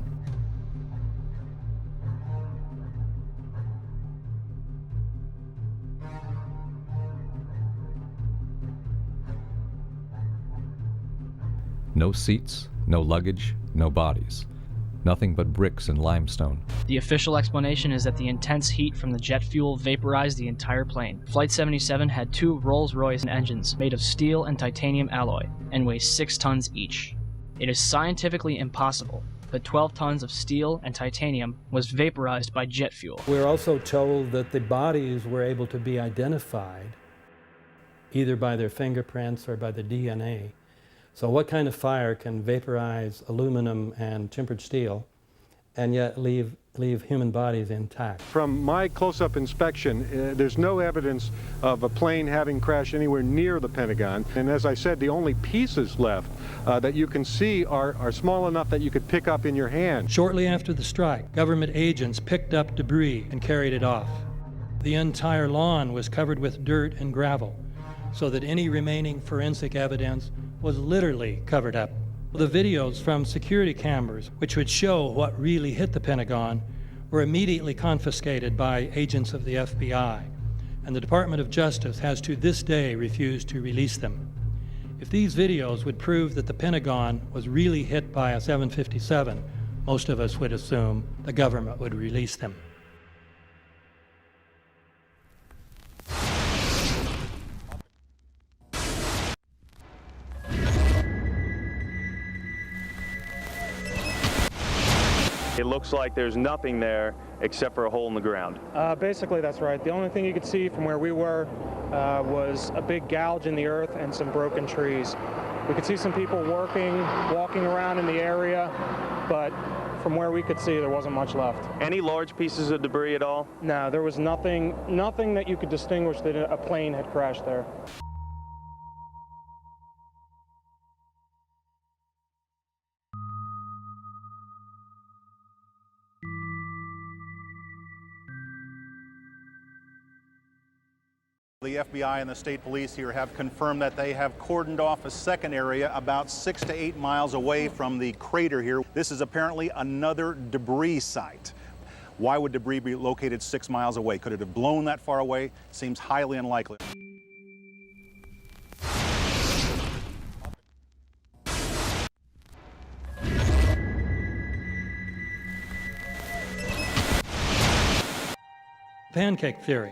No seats, no luggage, no bodies. Nothing but bricks and limestone. The official explanation is that the intense heat from the jet fuel vaporized the entire plane. Flight 77 had 2 Rolls-Royce engines made of steel and titanium alloy and weigh 6 tons each. It is scientifically impossible that 12 tons of steel and titanium was vaporized by jet fuel. We're also told that the bodies were able to be identified either by their fingerprints or by the DNA. So what kind of fire can vaporize aluminum and tempered steel and yet leave human bodies intact? From my close-up inspection, there's no evidence of a plane having crashed anywhere near the Pentagon. And as I said, the only pieces left that you can see are small enough that you could pick up in your hand. Shortly after the strike, government agents picked up debris and carried it off. The entire lawn was covered with dirt and gravel, so that any remaining forensic evidence was literally covered up. The videos from security cameras, which would show what really hit the Pentagon, were immediately confiscated by agents of the FBI, and the Department of Justice has to this day refused to release them. If these videos would prove that the Pentagon was really hit by a 757, most of us would assume the government would release them. It looks like there's nothing there except for a hole in the ground. Basically, that's right. The only thing you could see from where we were was a big gouge in the earth and some broken trees. We could see some people walking around in the area, but from where we could see, there wasn't much left. Any large pieces of debris at all? No, there was nothing that you could distinguish that a plane had crashed there. The FBI and the state police here have confirmed that they have cordoned off a second area about 6 to 8 miles away from the crater here. This is apparently another debris site. Why would debris be located 6 miles away? Could it have blown that far away? Seems highly unlikely. Pancake theory,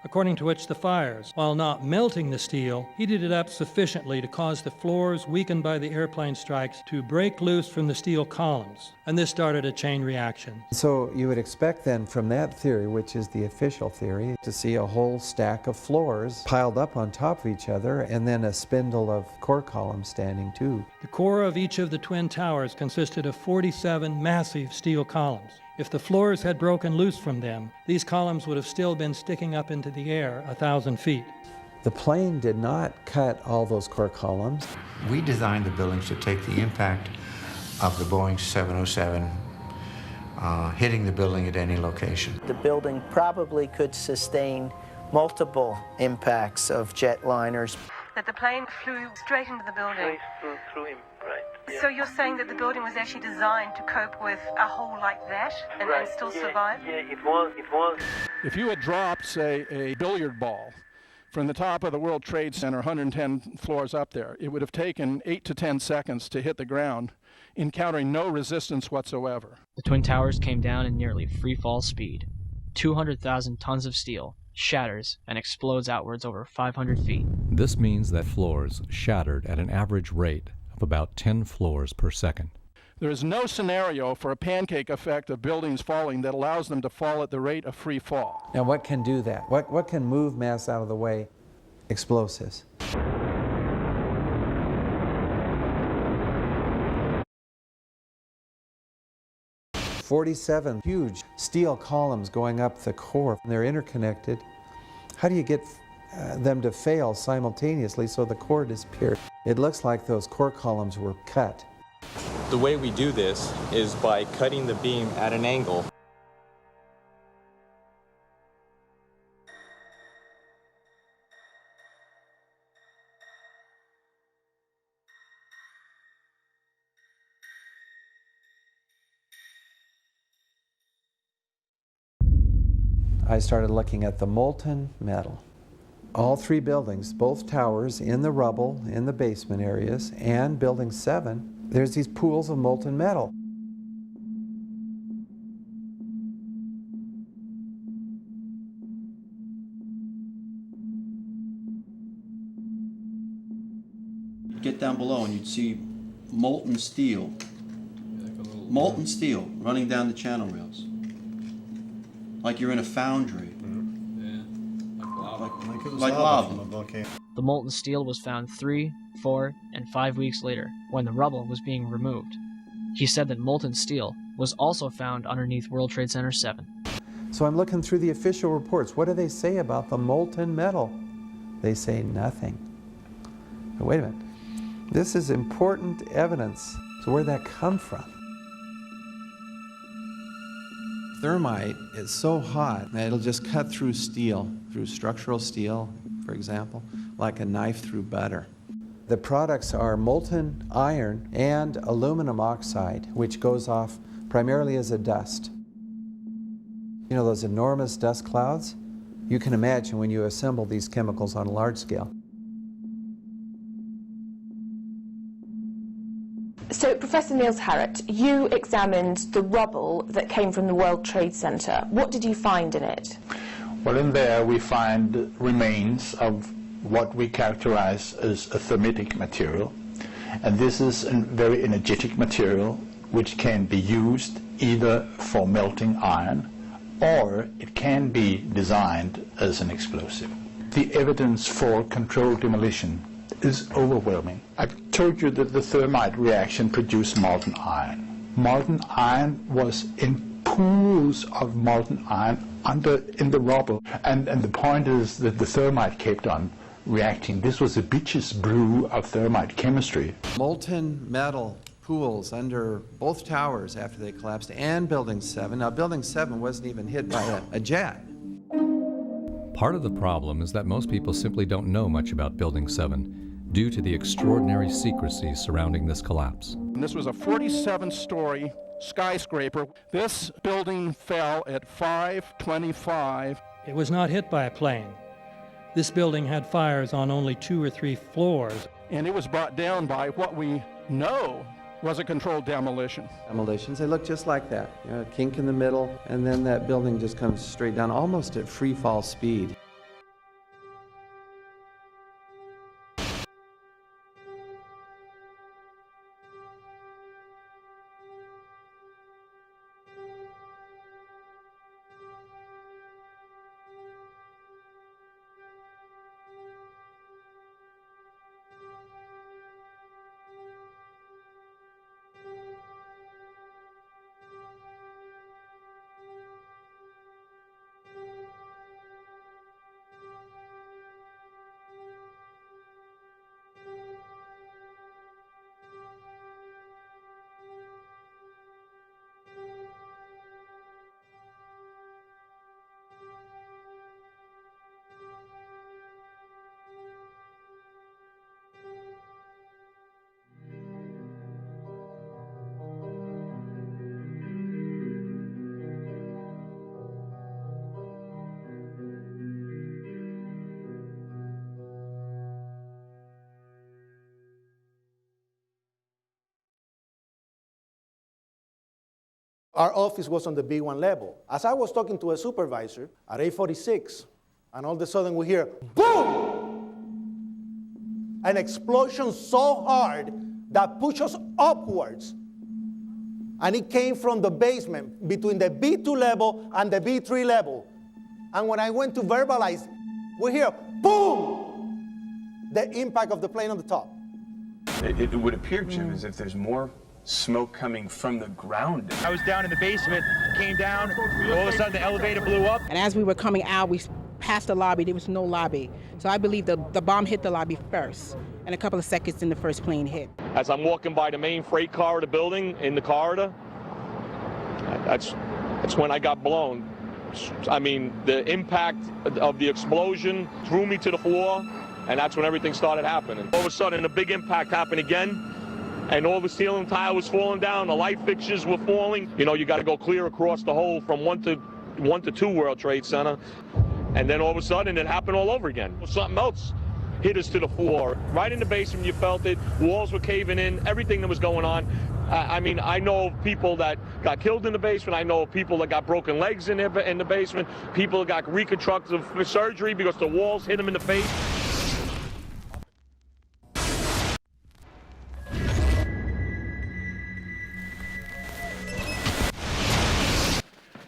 according to which the fires, while not melting the steel, heated it up sufficiently to cause the floors weakened by the airplane strikes to break loose from the steel columns, and this started a chain reaction. So you would expect then from that theory, which is the official theory, to see a whole stack of floors piled up on top of each other and then a spindle of core columns standing too. The core of each of the twin towers consisted of 47 massive steel columns. If the floors had broken loose from them, these columns would have still been sticking up into the air 1,000 feet. The plane did not cut all those core columns. We designed the buildings to take the impact of the Boeing 707 hitting the building at any location. The building probably could sustain multiple impacts of jetliners. That the plane flew straight into the building? Through him, right. Yeah. So you're saying that the building was actually designed to cope with a hole like that and still survive? Yeah, it was. If you had dropped, say, a billiard ball from the top of the World Trade Center, 110 floors up there, it would have taken 8 to 10 seconds to hit the ground encountering no resistance whatsoever. The Twin Towers came down in nearly free fall speed. 200,000 tons of steel shatters and explodes outwards over 500 feet. This means that floors shattered at an average rate of about 10 floors per second. There is no scenario for a pancake effect of buildings falling that allows them to fall at the rate of free fall. Now what can do that? What can move mass out of the way? Explosives. "47 huge steel columns going up the core, and they're interconnected. How do you get them to fail simultaneously so the core disappears? It looks like those core columns were cut. The way we do this is by cutting the beam at an angle. I started looking at the molten metal. All three buildings, both towers in the rubble, in the basement areas, and Building 7, there's these pools of molten metal. You'd get down below and you'd see molten steel running down the channel rails. Like you're in a foundry. Like lava. The molten steel was found 3, 4, and 5 weeks later, when the rubble was being removed. He said that molten steel was also found underneath World Trade Center 7. So I'm looking through the official reports. What do they say about the molten metal? They say nothing. But wait a minute. This is important evidence. So where'd that come from? Thermite is so hot that it'll just cut through steel, through structural steel, for example, like a knife through butter. The products are molten iron and aluminum oxide, which goes off primarily as a dust. You know those enormous dust clouds? You can imagine when you assemble these chemicals on a large scale. So, Professor Niels Harrit, you examined the rubble that came from the World Trade Center. What did you find in it? Well, in there we find remains of what we characterize as a thermitic material. And this is a very energetic material which can be used either for melting iron or it can be designed as an explosive. The evidence for controlled demolition is overwhelming. I told you that the thermite reaction produced molten iron. Molten iron was in pools of molten iron in the rubble. And the point is that the thermite kept on reacting. This was a bitch's brew of thermite chemistry. Molten metal pools under both towers after they collapsed and Building 7. Now, Building 7 wasn't even hit by a jet. Part of the problem is that most people simply don't know much about Building 7 due to the extraordinary secrecy surrounding this collapse. And this was a 47-story skyscraper. This building fell at 5:25. It was not hit by a plane. This building had fires on only 2 or 3 floors. And it was brought down by what we know was a controlled demolition. Demolitions, they look just like that. You know, a kink in the middle, and then that building just comes straight down, almost at free fall speed. Our office was on the B1 level. As I was talking to a supervisor at 8:46, and all of a sudden we hear, boom! An explosion so hard that pushed us upwards. And it came from the basement between the B2 level and the B3 level. And when I went to verbalize, we hear, boom! The impact of the plane on the top. It would appear, Jim, as if there's more smoke coming from the ground. I was down in the basement, came down, all of a sudden the elevator blew up. And as we were coming out, we passed the lobby, there was no lobby. So I believe the bomb hit the lobby first, and a couple of seconds then the first plane hit. As I'm walking by the main freight corridor building in the corridor, that's when I got blown. I mean, the impact of the explosion threw me to the floor, and that's when everything started happening. All of a sudden, a big impact happened again, and all the ceiling tile was falling down, the light fixtures were falling. You know, you got to go clear across the whole from 1 to 2 World Trade Center. And then all of a sudden, it happened all over again. Something else hit us to the floor. Right in the basement, you felt it. Walls were caving in, everything that was going on. I mean, I know of people that got killed in the basement. I know of people that got broken legs in the basement. People that got reconstructive surgery because the walls hit them in the face.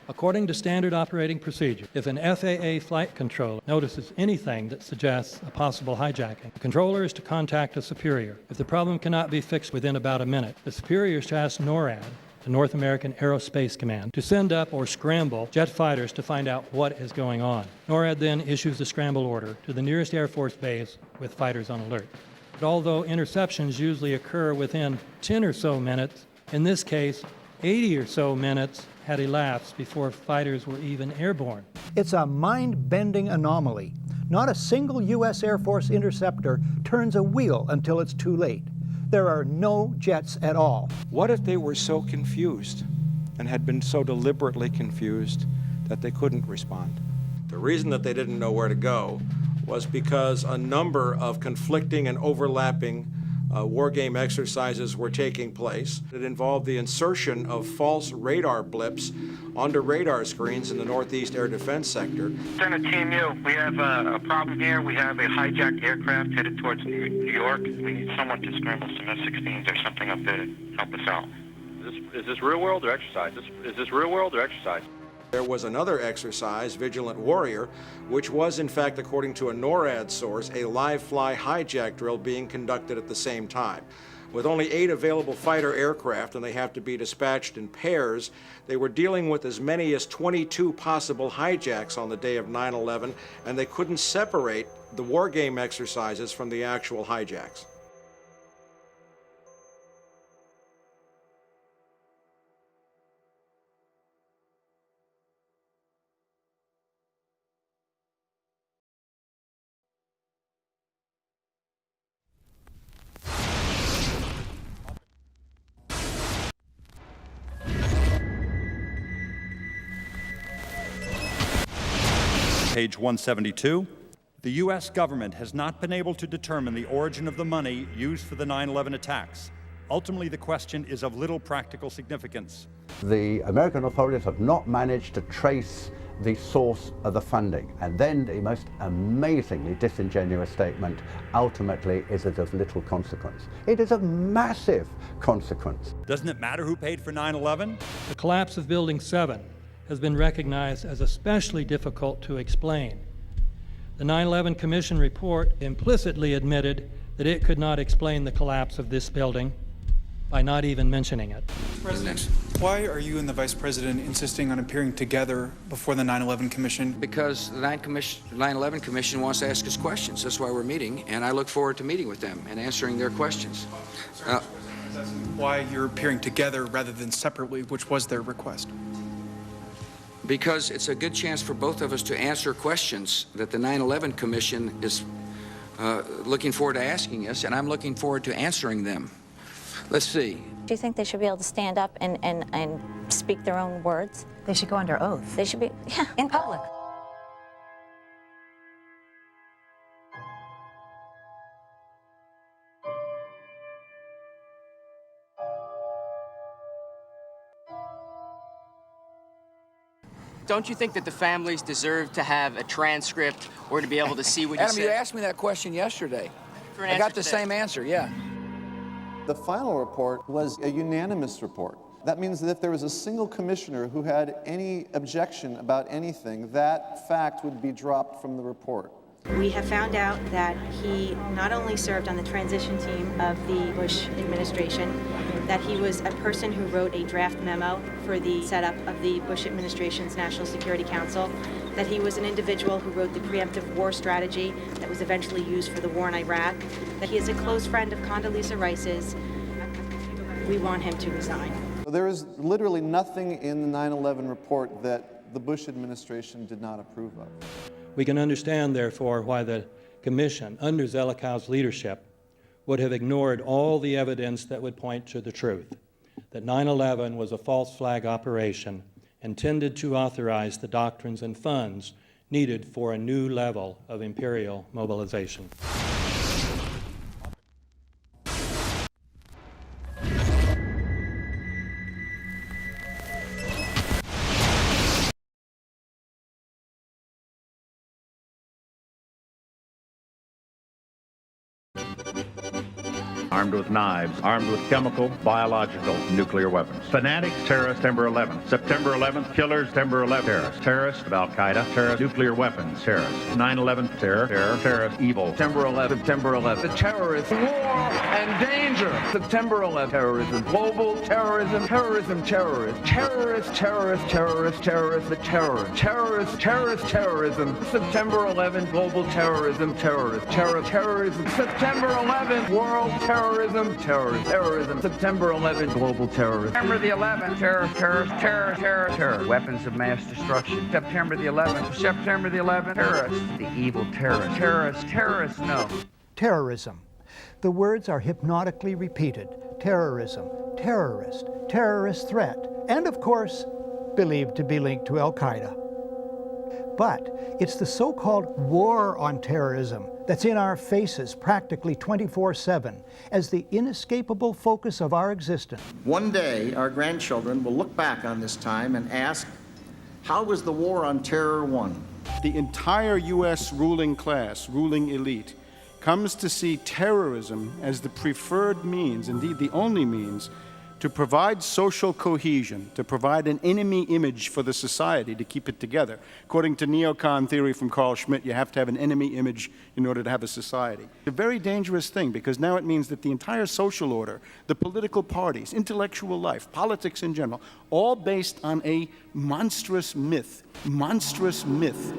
According to standard operating procedure, if an FAA flight controller notices anything that suggests a possible hijacking, the controller is to contact a superior. If the problem cannot be fixed within about a minute, the superior is to ask NORAD, the North American Aerospace Command, to send up or scramble jet fighters to find out what is going on. NORAD then issues the scramble order to the nearest Air Force base with fighters on alert. But although interceptions usually occur within 10 or so minutes, in this case, 80 or so minutes had elapsed before fighters were even airborne. It's a mind-bending anomaly. Not a single U.S. Air Force interceptor turns a wheel until it's too late. There are no jets at all. What if they were so confused and had been so deliberately confused that they couldn't respond? The reason that they didn't know where to go was because a number of conflicting and overlapping war game exercises were taking place. It involved the insertion of false radar blips onto radar screens in the Northeast Air Defense Sector. Center Team U, we have a problem here. We have a hijacked aircraft headed towards New York. We need someone to scramble some F-16s or something up there to help us out. Is this real world or exercise? Is this real world or exercise? There was another exercise, Vigilant Warrior, which was, in fact, according to a NORAD source, a live-fly hijack drill being conducted at the same time. With only 8 available fighter aircraft, and they have to be dispatched in pairs, they were dealing with as many as 22 possible hijacks on the day of 9/11, and they couldn't separate the war game exercises from the actual hijacks. Page 172. The U.S. government has not been able to determine the origin of the money used for the 9/11 attacks. Ultimately, the question is of little practical significance. The American authorities have not managed to trace the source of the funding. And then the most amazingly disingenuous statement ultimately is of little consequence. It is of massive consequence. Doesn't it matter who paid for 9/11? The collapse of Building 7 has been recognized as especially difficult to explain. The 9/11 Commission report implicitly admitted that it could not explain the collapse of this building by not even mentioning it. President, why are you and the Vice President insisting on appearing together before the 9/11 Commission? Because the 9/11 Commission wants to ask us questions. That's why we're meeting, and I look forward to meeting with them and answering their questions. Why you're appearing together rather than separately, which was their request? Because it's a good chance for both of us to answer questions that the 9/11 Commission is looking forward to asking us, and I'm looking forward to answering them. Let's see. Do you think they should be able to stand up and speak their own words? They should go under oath. They should be, yeah, in public. Don't you think that the families deserve to have a transcript or to be able to see what you Adam, said? you asked me that question yesterday. For an I answer got the today. same answer, yeah. The final report was a unanimous report. That means that if there was a single commissioner who had any objection about anything, that fact would be dropped from the report. We have found out that he not only served on the transition team of the Bush administration, that he was a person who wrote a draft memo for the setup of the Bush administration's National Security Council, that he was an individual who wrote the preemptive war strategy that was eventually used for the war in Iraq, that he is a close friend of Condoleezza Rice's. We want him to resign. There is literally nothing in the 9/11 report that the Bush administration did not approve of. We can understand, therefore, why the Commission, under Zelikow's leadership, would have ignored all the evidence that would point to the truth, that 9/11 was a false flag operation intended to authorize the doctrines and funds needed for a new level of imperial mobilization. Armed with knives, armed with chemical, biological, nuclear weapons. Fanatics, terrorists, September 11th. September 11th, killers, September 11th, terrorists. Terrorists of Al-Qaeda, terrorists, nuclear weapons, terrorists. 9/11, terror, terrorist, evil. September 11th, September 11th. The terrorists, war and danger. September 11th, terrorism, global terrorism, terrorism, terrorists. Terrorists, terrorists, terrorists, terrorists, the terror. Terrorists, terrorists, terrorism. September 11th, global terrorism, terrorists. Terrorism. September 11th, world terrorism, terrorism. September 11th, global terrorism. September the 11th, terror. Weapons of mass destruction. September the 11th, terrorists. The evil terrorists, no. Terrorism. The words are hypnotically repeated. Terrorism, terrorist, terrorist threat, and of course, believed to be linked to Al-Qaeda. But it's the so-called war on terrorism that's in our faces practically 24/7 as the inescapable focus of our existence. One day, our grandchildren will look back on this time and ask, how was the war on terror won? The entire U.S. ruling class, ruling elite, comes to see terrorism as the preferred means, indeed the only means, to provide social cohesion, to provide an enemy image for the society to keep it together. According to neocon theory from Carl Schmitt, you have to have an enemy image in order to have a society. It's a very dangerous thing because now it means that the entire social order, the political parties, intellectual life, politics in general, all based on a monstrous myth. Monstrous myth.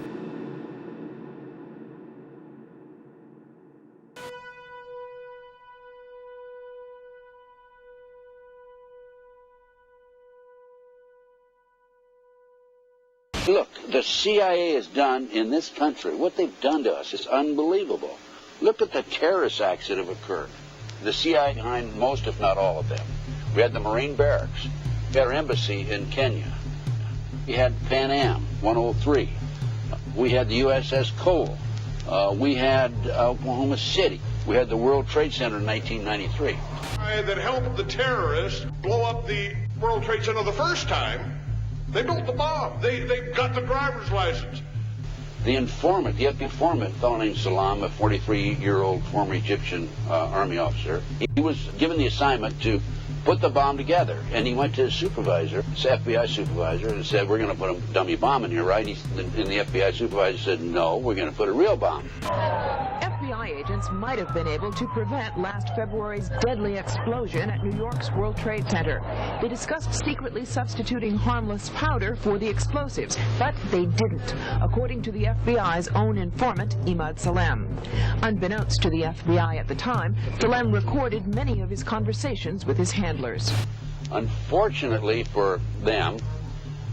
Look, the CIA has done in this country, what they've done to us is unbelievable. Look at the terrorist acts that have occurred. The CIA behind most, if not all of them. We had the Marine barracks. We had our embassy in Kenya. We had Pan Am 103. We had the USS Cole. We had Oklahoma City. We had the World Trade Center in 1993. That helped the terrorists blow up the World Trade Center the first time. They built the bomb. They got the driver's license. The informant, the FBI informant, a fellow named Salam, a 43-year-old former Egyptian army officer, he was given the assignment to put the bomb together. And he went to his supervisor, his FBI supervisor, and said, we're going to put a dummy bomb in here, right? And the FBI supervisor said, no, we're going to put a real bomb. FBI agents might have been able to prevent last February's deadly explosion at New York's World Trade Center. They discussed secretly substituting harmless powder for the explosives, but they didn't, according to the FBI's own informant, Imad Salem. Unbeknownst to the FBI at the time, Salem recorded many of his conversations with his handlers. Unfortunately for them,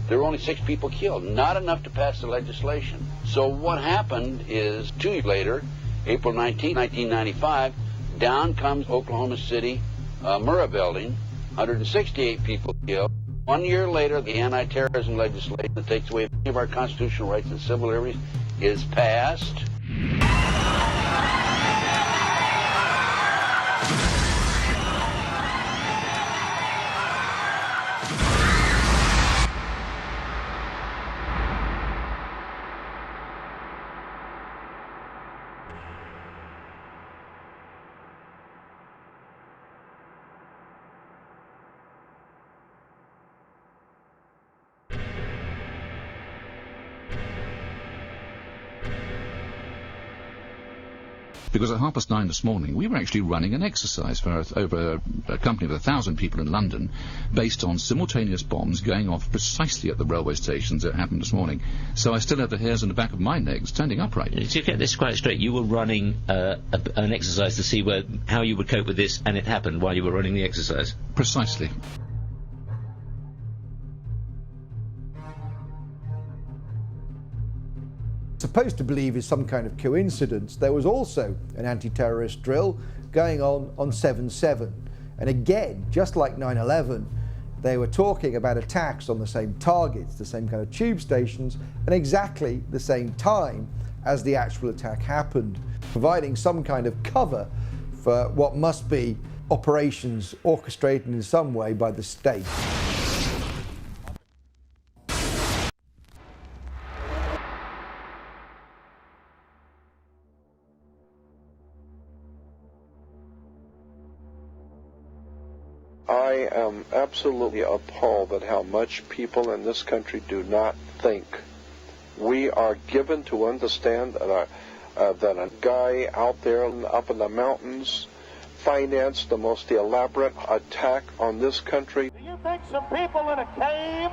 there were only 6 people killed, not enough to pass the legislation. So what happened is 2 years later, April 19, 1995, down comes Oklahoma City Murrah building, 168 people killed. 1 year later, the anti-terrorism legislation that takes away many of our constitutional rights and civil liberties is passed. because at 9:30 this morning we were actually running an exercise for over a company of 1,000 people in London based on simultaneous bombs going off precisely at the railway stations that happened this morning. So I still have the hairs on the back of my neck standing upright. To get this quite straight, you were running an exercise to see how you would cope with this, and it happened while you were running the exercise? Precisely. Supposed to believe is some kind of coincidence, there was also an anti-terrorist drill going on 7/7. And again, just like 9/11, they were talking about attacks on the same targets, the same kind of tube stations, and exactly the same time as the actual attack happened, providing some kind of cover for what must be operations orchestrated in some way by the state. I am absolutely appalled at how much people in this country do not think. We are given to understand that a guy out there up in the mountains financed the most elaborate attack on this country. Do you think some people in a cave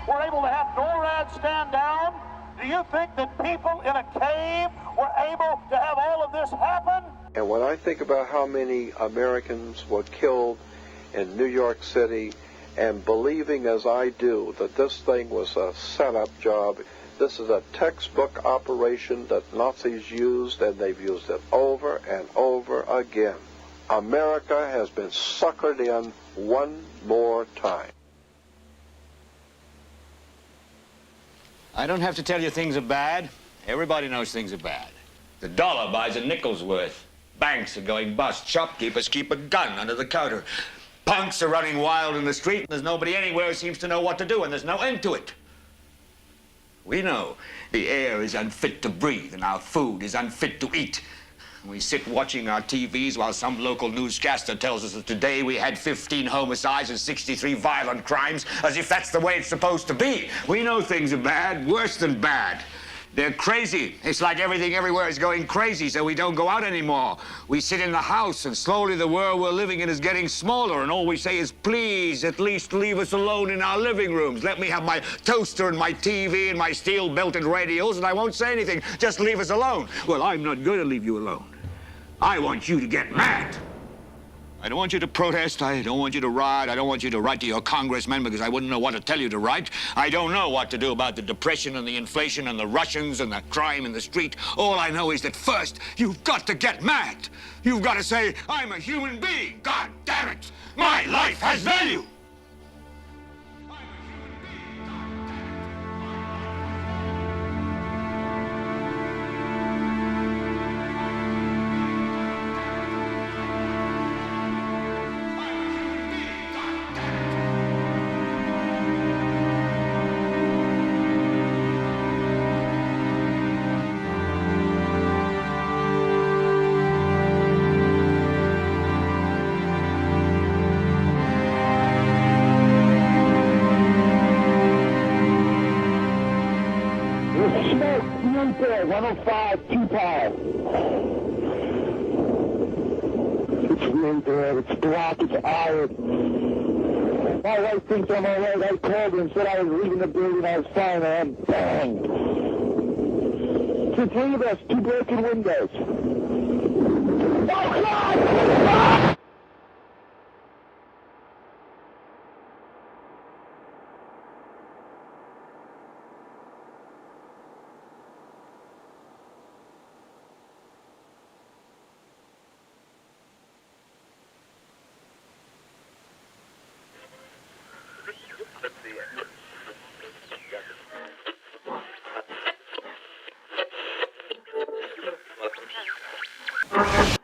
were able to have NORAD stand down? Do you think that people in a cave were able to have all of this happen? And when I think about how many Americans were killed in New York City, and believing as I do that this thing was a setup job, this is a textbook operation that Nazis used, and they've used it over and over again. America has been suckered in one more time. I don't have to tell you things are bad. Everybody knows things are bad. The dollar buys a nickel's worth. Banks are going bust. Shopkeepers keep a gun under the counter. Punks are running wild in the street, and there's nobody anywhere who seems to know what to do, and there's no end to it. We know the air is unfit to breathe, and our food is unfit to eat. We sit watching our TVs while some local newscaster tells us that today we had 15 homicides and 63 violent crimes, as if that's the way it's supposed to be. We know things are bad, worse than bad. They're crazy. It's like everything everywhere is going crazy, so we don't go out anymore. We sit in the house, and slowly the world we're living in is getting smaller, and all we say is, please, at least leave us alone in our living rooms. Let me have my toaster and my TV and my steel-belted radios, and I won't say anything. Just leave us alone. Well, I'm not going to leave you alone. I want you to get mad. I don't want you to protest. I don't want you to riot. I don't want you to write to your congressman because I wouldn't know what to tell you to write. I don't know what to do about the depression and the inflation and the Russians and the crime in the street. All I know is that first, you've got to get mad. You've got to say, I'm a human being. God damn it. My life has value. There, 105, 2 pounds. It's really bad. It's black. It's iron. My wife thinks I'm all right. I called her and said I was leaving the building. I was fine, man. Bang. The 3 of us, 2 broken windows. Oh, God! Ah!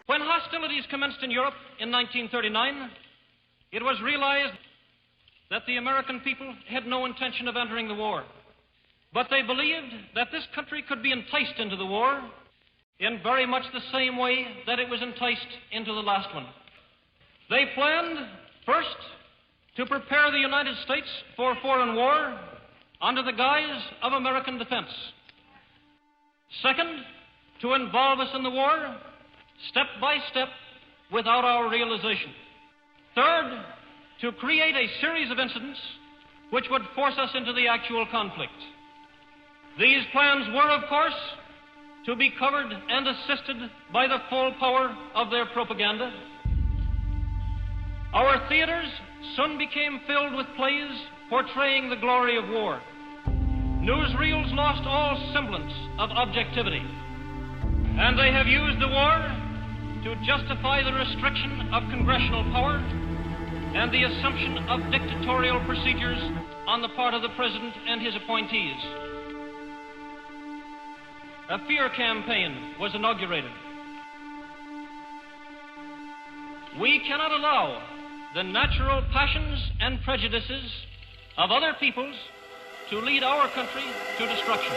When hostilities commenced in Europe in 1939, it was realized that the American people had no intention of entering the war. But they believed that this country could be enticed into the war in very much the same way that it was enticed into the last one. They planned, first, to prepare the United States for foreign war under the guise of American defense. Second, to involve us in the war, step by step, without our realization. Third, to create a series of incidents which would force us into the actual conflict. These plans were, of course, to be covered and assisted by the full power of their propaganda. Our theaters soon became filled with plays portraying the glory of war. Newsreels lost all semblance of objectivity, and they have used the war to justify the restriction of congressional power and the assumption of dictatorial procedures on the part of the President and his appointees. A fear campaign was inaugurated. We cannot allow the natural passions and prejudices of other peoples to lead our country to destruction.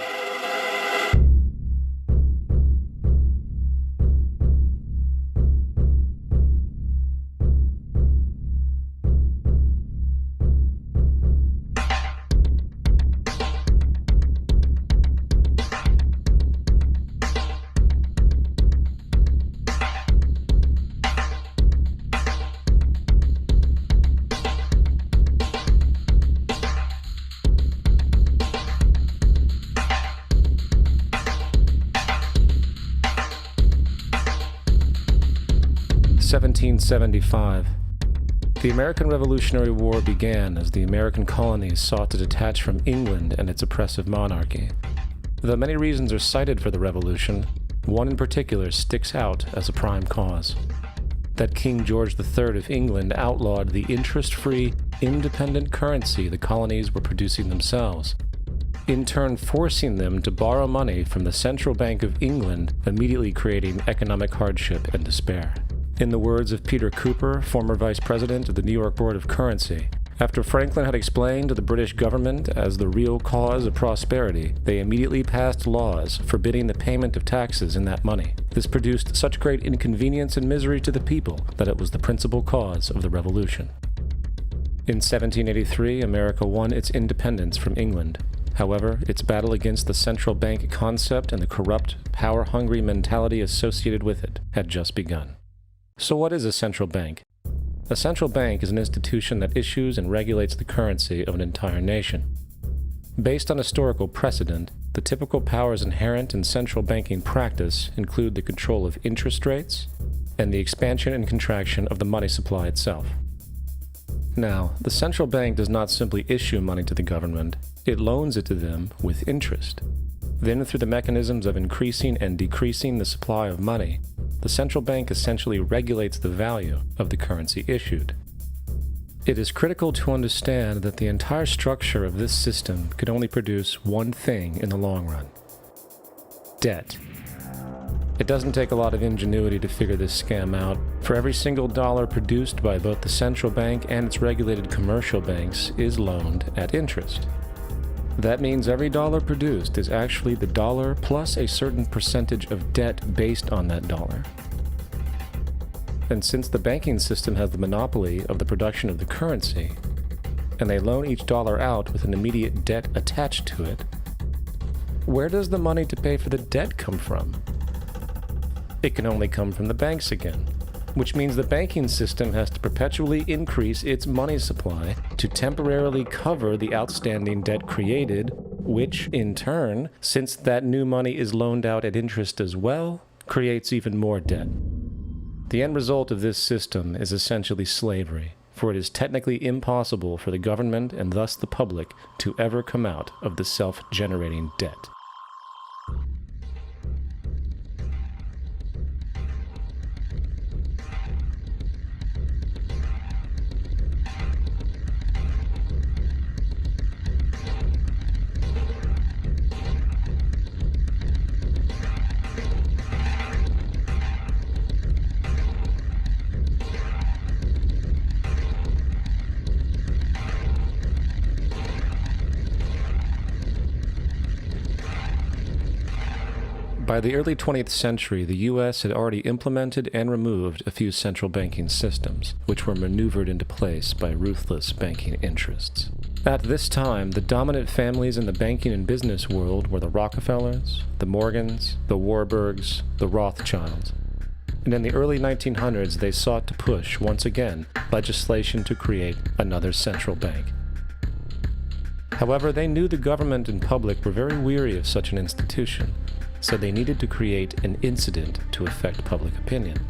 (1775). The American Revolutionary War began as the American colonies sought to detach from England and its oppressive monarchy. Though many reasons are cited for the revolution, one in particular sticks out as a prime cause: that King George III of England outlawed the interest-free, independent currency the colonies were producing themselves, in turn forcing them to borrow money from the Central Bank of England, immediately creating economic hardship and despair. In the words of Peter Cooper, former vice president of the New York Board of Currency, after Franklin had explained to the British government as the real cause of prosperity, they immediately passed laws forbidding the payment of taxes in that money. This produced such great inconvenience and misery to the people that it was the principal cause of the Revolution. In 1783, America won its independence from England. However, its battle against the central bank concept and the corrupt, power-hungry mentality associated with it had just begun. So what is a central bank? A central bank is an institution that issues and regulates the currency of an entire nation. Based on historical precedent, the typical powers inherent in central banking practice include the control of interest rates and the expansion and contraction of the money supply itself. Now, the central bank does not simply issue money to the government, it loans it to them with interest. Then, through the mechanisms of increasing and decreasing the supply of money, the central bank essentially regulates the value of the currency issued. It is critical to understand that the entire structure of this system could only produce one thing in the long run: debt. It doesn't take a lot of ingenuity to figure this scam out. For every single dollar produced by both the central bank and its regulated commercial banks is loaned at interest. That means every dollar produced is actually the dollar plus a certain percentage of debt based on that dollar. And since the banking system has the monopoly of the production of the currency, and they loan each dollar out with an immediate debt attached to it, where does the money to pay for the debt come from? It can only come from the banks again, which means the banking system has to perpetually increase its money supply to temporarily cover the outstanding debt created, which, in turn, since that new money is loaned out at interest as well, creates even more debt. The end result of this system is essentially slavery, for it is technically impossible for the government and thus the public to ever come out of the self-generating debt. By the early 20th century, the U.S. had already implemented and removed a few central banking systems, which were maneuvered into place by ruthless banking interests. At this time, the dominant families in the banking and business world were the Rockefellers, the Morgans, the Warburgs, the Rothschilds. And in the early 1900s, they sought to push, once again, legislation to create another central bank. However, they knew the government and public were very weary of such an institution, so they needed to create an incident to affect public opinion.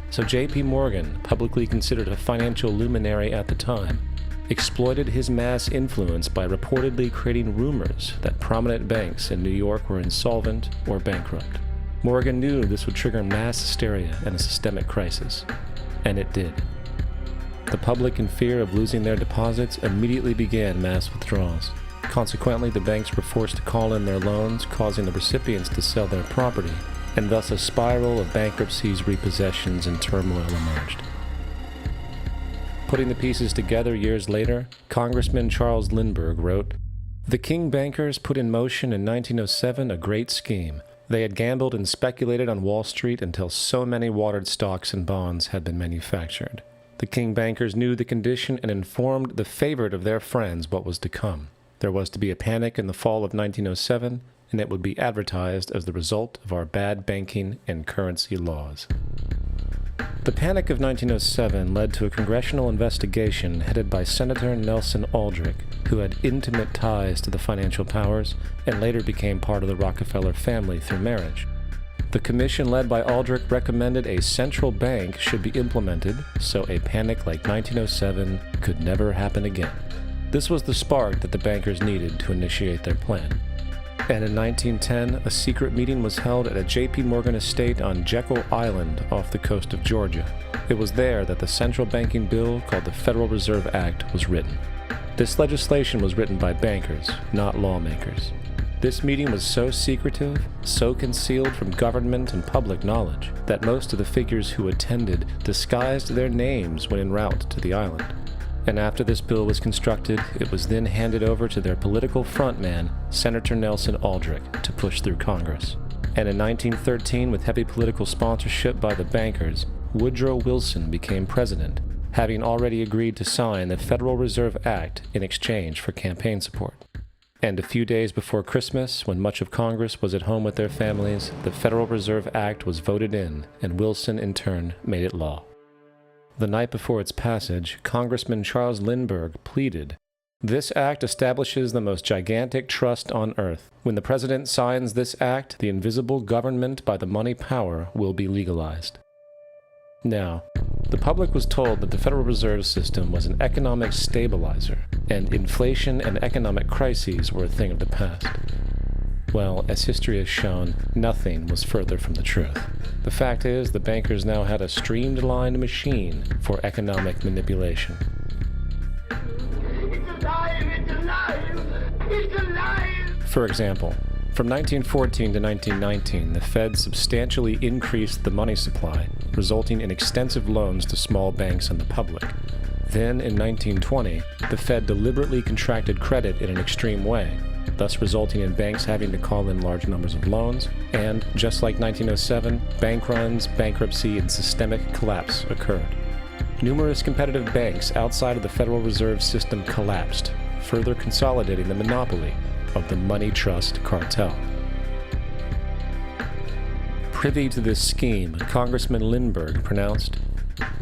So J.P. Morgan, publicly considered a financial luminary at the time, exploited his mass influence by reportedly creating rumors that prominent banks in New York were insolvent or bankrupt. Morgan knew this would trigger mass hysteria and a systemic crisis, and it did. The public, in fear of losing their deposits, immediately began mass withdrawals. Consequently, the banks were forced to call in their loans, causing the recipients to sell their property, and thus a spiral of bankruptcies, repossessions, and turmoil emerged. Putting the pieces together years later, Congressman Charles Lindbergh wrote, "The King bankers put in motion in 1907 a great scheme. They had gambled and speculated on Wall Street until so many watered stocks and bonds had been manufactured. The King bankers knew the condition and informed the favorite of their friends what was to come. There was to be a panic in the fall of 1907, and it would be advertised as the result of our bad banking and currency laws." The Panic of 1907 led to a congressional investigation headed by Senator Nelson Aldrich, who had intimate ties to the financial powers and later became part of the Rockefeller family through marriage. The commission led by Aldrich recommended a central bank should be implemented so a panic like 1907 could never happen again. This was the spark that the bankers needed to initiate their plan. And in 1910, a secret meeting was held at a J.P. Morgan estate on Jekyll Island off the coast of Georgia. It was there that the central banking bill called the Federal Reserve Act was written. This legislation was written by bankers, not lawmakers. This meeting was so secretive, so concealed from government and public knowledge, that most of the figures who attended disguised their names when en route to the island. And after this bill was constructed, it was then handed over to their political frontman, Senator Nelson Aldrich, to push through Congress. And in 1913, with heavy political sponsorship by the bankers, Woodrow Wilson became president, having already agreed to sign the Federal Reserve Act in exchange for campaign support. And a few days before Christmas, when much of Congress was at home with their families, the Federal Reserve Act was voted in, and Wilson in turn made it law. The night before its passage, Congressman Charles Lindbergh pleaded, "This act establishes the most gigantic trust on earth. When the President signs this act, the invisible government by the money power will be legalized." Now, the public was told that the Federal Reserve System was an economic stabilizer, and inflation and economic crises were a thing of the past. Well, as history has shown, nothing was further from the truth. The fact is, the bankers now had a streamlined machine for economic manipulation. It's alive! It's alive! It's alive! For example, from 1914 to 1919, the Fed substantially increased the money supply, resulting in extensive loans to small banks and the public. Then, in 1920, the Fed deliberately contracted credit in an extreme way, thus resulting in banks having to call in large numbers of loans, and, just like 1907, bank runs, bankruptcy, and systemic collapse occurred. Numerous competitive banks outside of the Federal Reserve System collapsed, further consolidating the monopoly of the money trust cartel. Privy to this scheme, Congressman Lindbergh pronounced,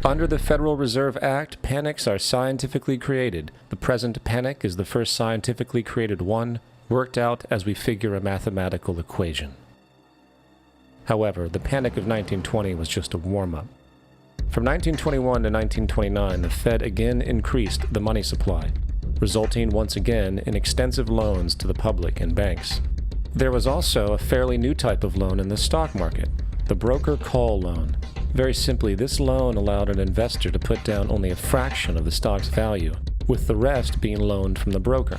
"Under the Federal Reserve Act, panics are scientifically created. The present panic is the first scientifically created one, worked out as we figure a mathematical equation." However, the Panic of 1920 was just a warm-up. From 1921 to 1929, the Fed again increased the money supply, resulting once again in extensive loans to the public and banks. There was also a fairly new type of loan in the stock market, the broker call loan. Very simply, this loan allowed an investor to put down only a fraction of the stock's value, with the rest being loaned from the broker.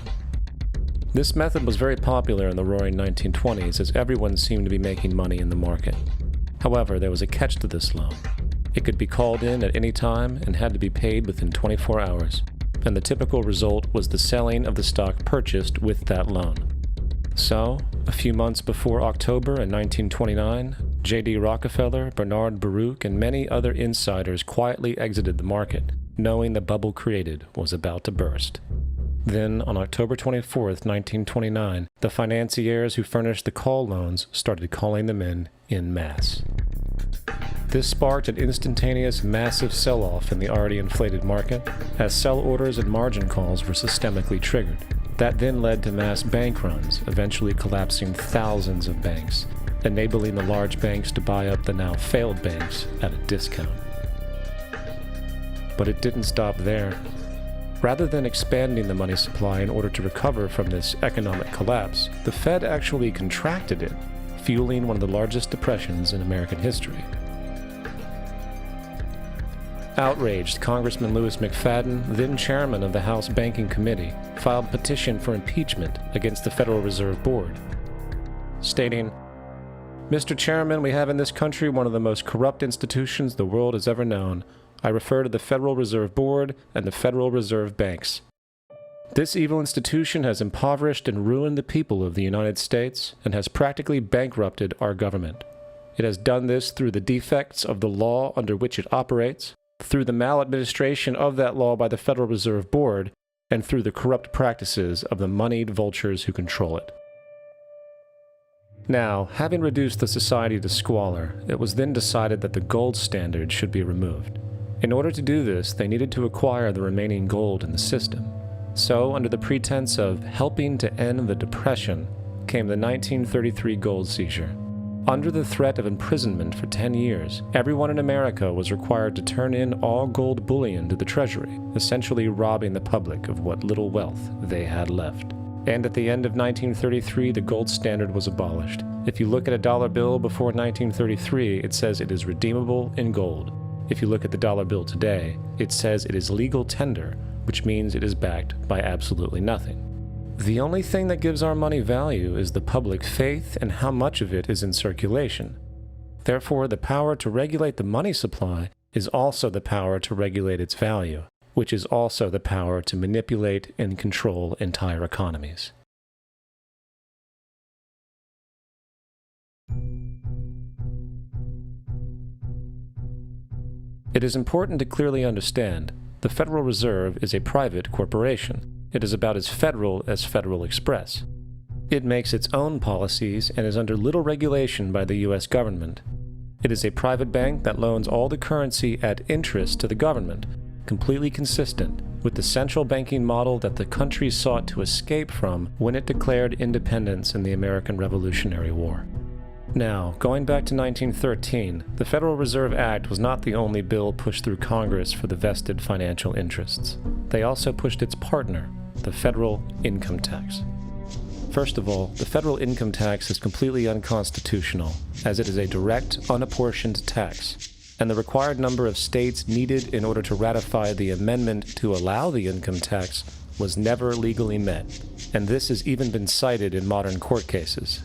This method was very popular in the roaring 1920s as everyone seemed to be making money in the market. However, there was a catch to this loan. It could be called in at any time and had to be paid within 24 hours, and the typical result was the selling of the stock purchased with that loan. So, a few months before October in 1929, J.D. Rockefeller, Bernard Baruch, and many other insiders quietly exited the market, knowing the bubble created was about to burst. Then, on October 24, 1929, the financiers who furnished the call loans started calling them in masse. This sparked an instantaneous, massive sell-off in the already inflated market, as sell orders and margin calls were systemically triggered. That then led to mass bank runs, eventually collapsing thousands of banks, enabling the large banks to buy up the now failed banks at a discount. But it didn't stop there. Rather than expanding the money supply in order to recover from this economic collapse, the Fed actually contracted it, fueling one of the largest depressions in American history. Outraged, Congressman Louis McFadden, then chairman of the House Banking Committee, filed a petition for impeachment against the Federal Reserve Board, stating, "Mr. Chairman, we have in this country one of the most corrupt institutions the world has ever known. I refer to the Federal Reserve Board and the Federal Reserve Banks. This evil institution has impoverished and ruined the people of the United States and has practically bankrupted our government. It has done this through the defects of the law under which it operates, through the maladministration of that law by the Federal Reserve Board, and through the corrupt practices of the moneyed vultures who control it." Now, having reduced the society to squalor, it was then decided that the gold standard should be removed. In order to do this, they needed to acquire the remaining gold in the system. So, under the pretense of helping to end the Depression, came the 1933 gold seizure. Under the threat of imprisonment for 10 years, everyone in America was required to turn in all gold bullion to the Treasury, essentially robbing the public of what little wealth they had left. And at the end of 1933, the gold standard was abolished. If you look at a dollar bill before 1933, it says it is redeemable in gold. If you look at the dollar bill today, it says it is legal tender, which means it is backed by absolutely nothing. The only thing that gives our money value is the public faith and how much of it is in circulation. Therefore, the power to regulate the money supply is also the power to regulate its value, which is also the power to manipulate and control entire economies. It is important to clearly understand the Federal Reserve is a private corporation. It is about as Federal Express. It makes its own policies and is under little regulation by the U.S. government. It is a private bank that loans all the currency at interest to the government, completely consistent with the central banking model that the country sought to escape from when it declared independence in the American Revolutionary War. Now, going back to 1913, the Federal Reserve Act was not the only bill pushed through Congress for the vested financial interests. They also pushed its partner, the federal income tax. First of all, the federal income tax is completely unconstitutional, as it is a direct, unapportioned tax, and the required number of states needed in order to ratify the amendment to allow the income tax was never legally met, and this has even been cited in modern court cases.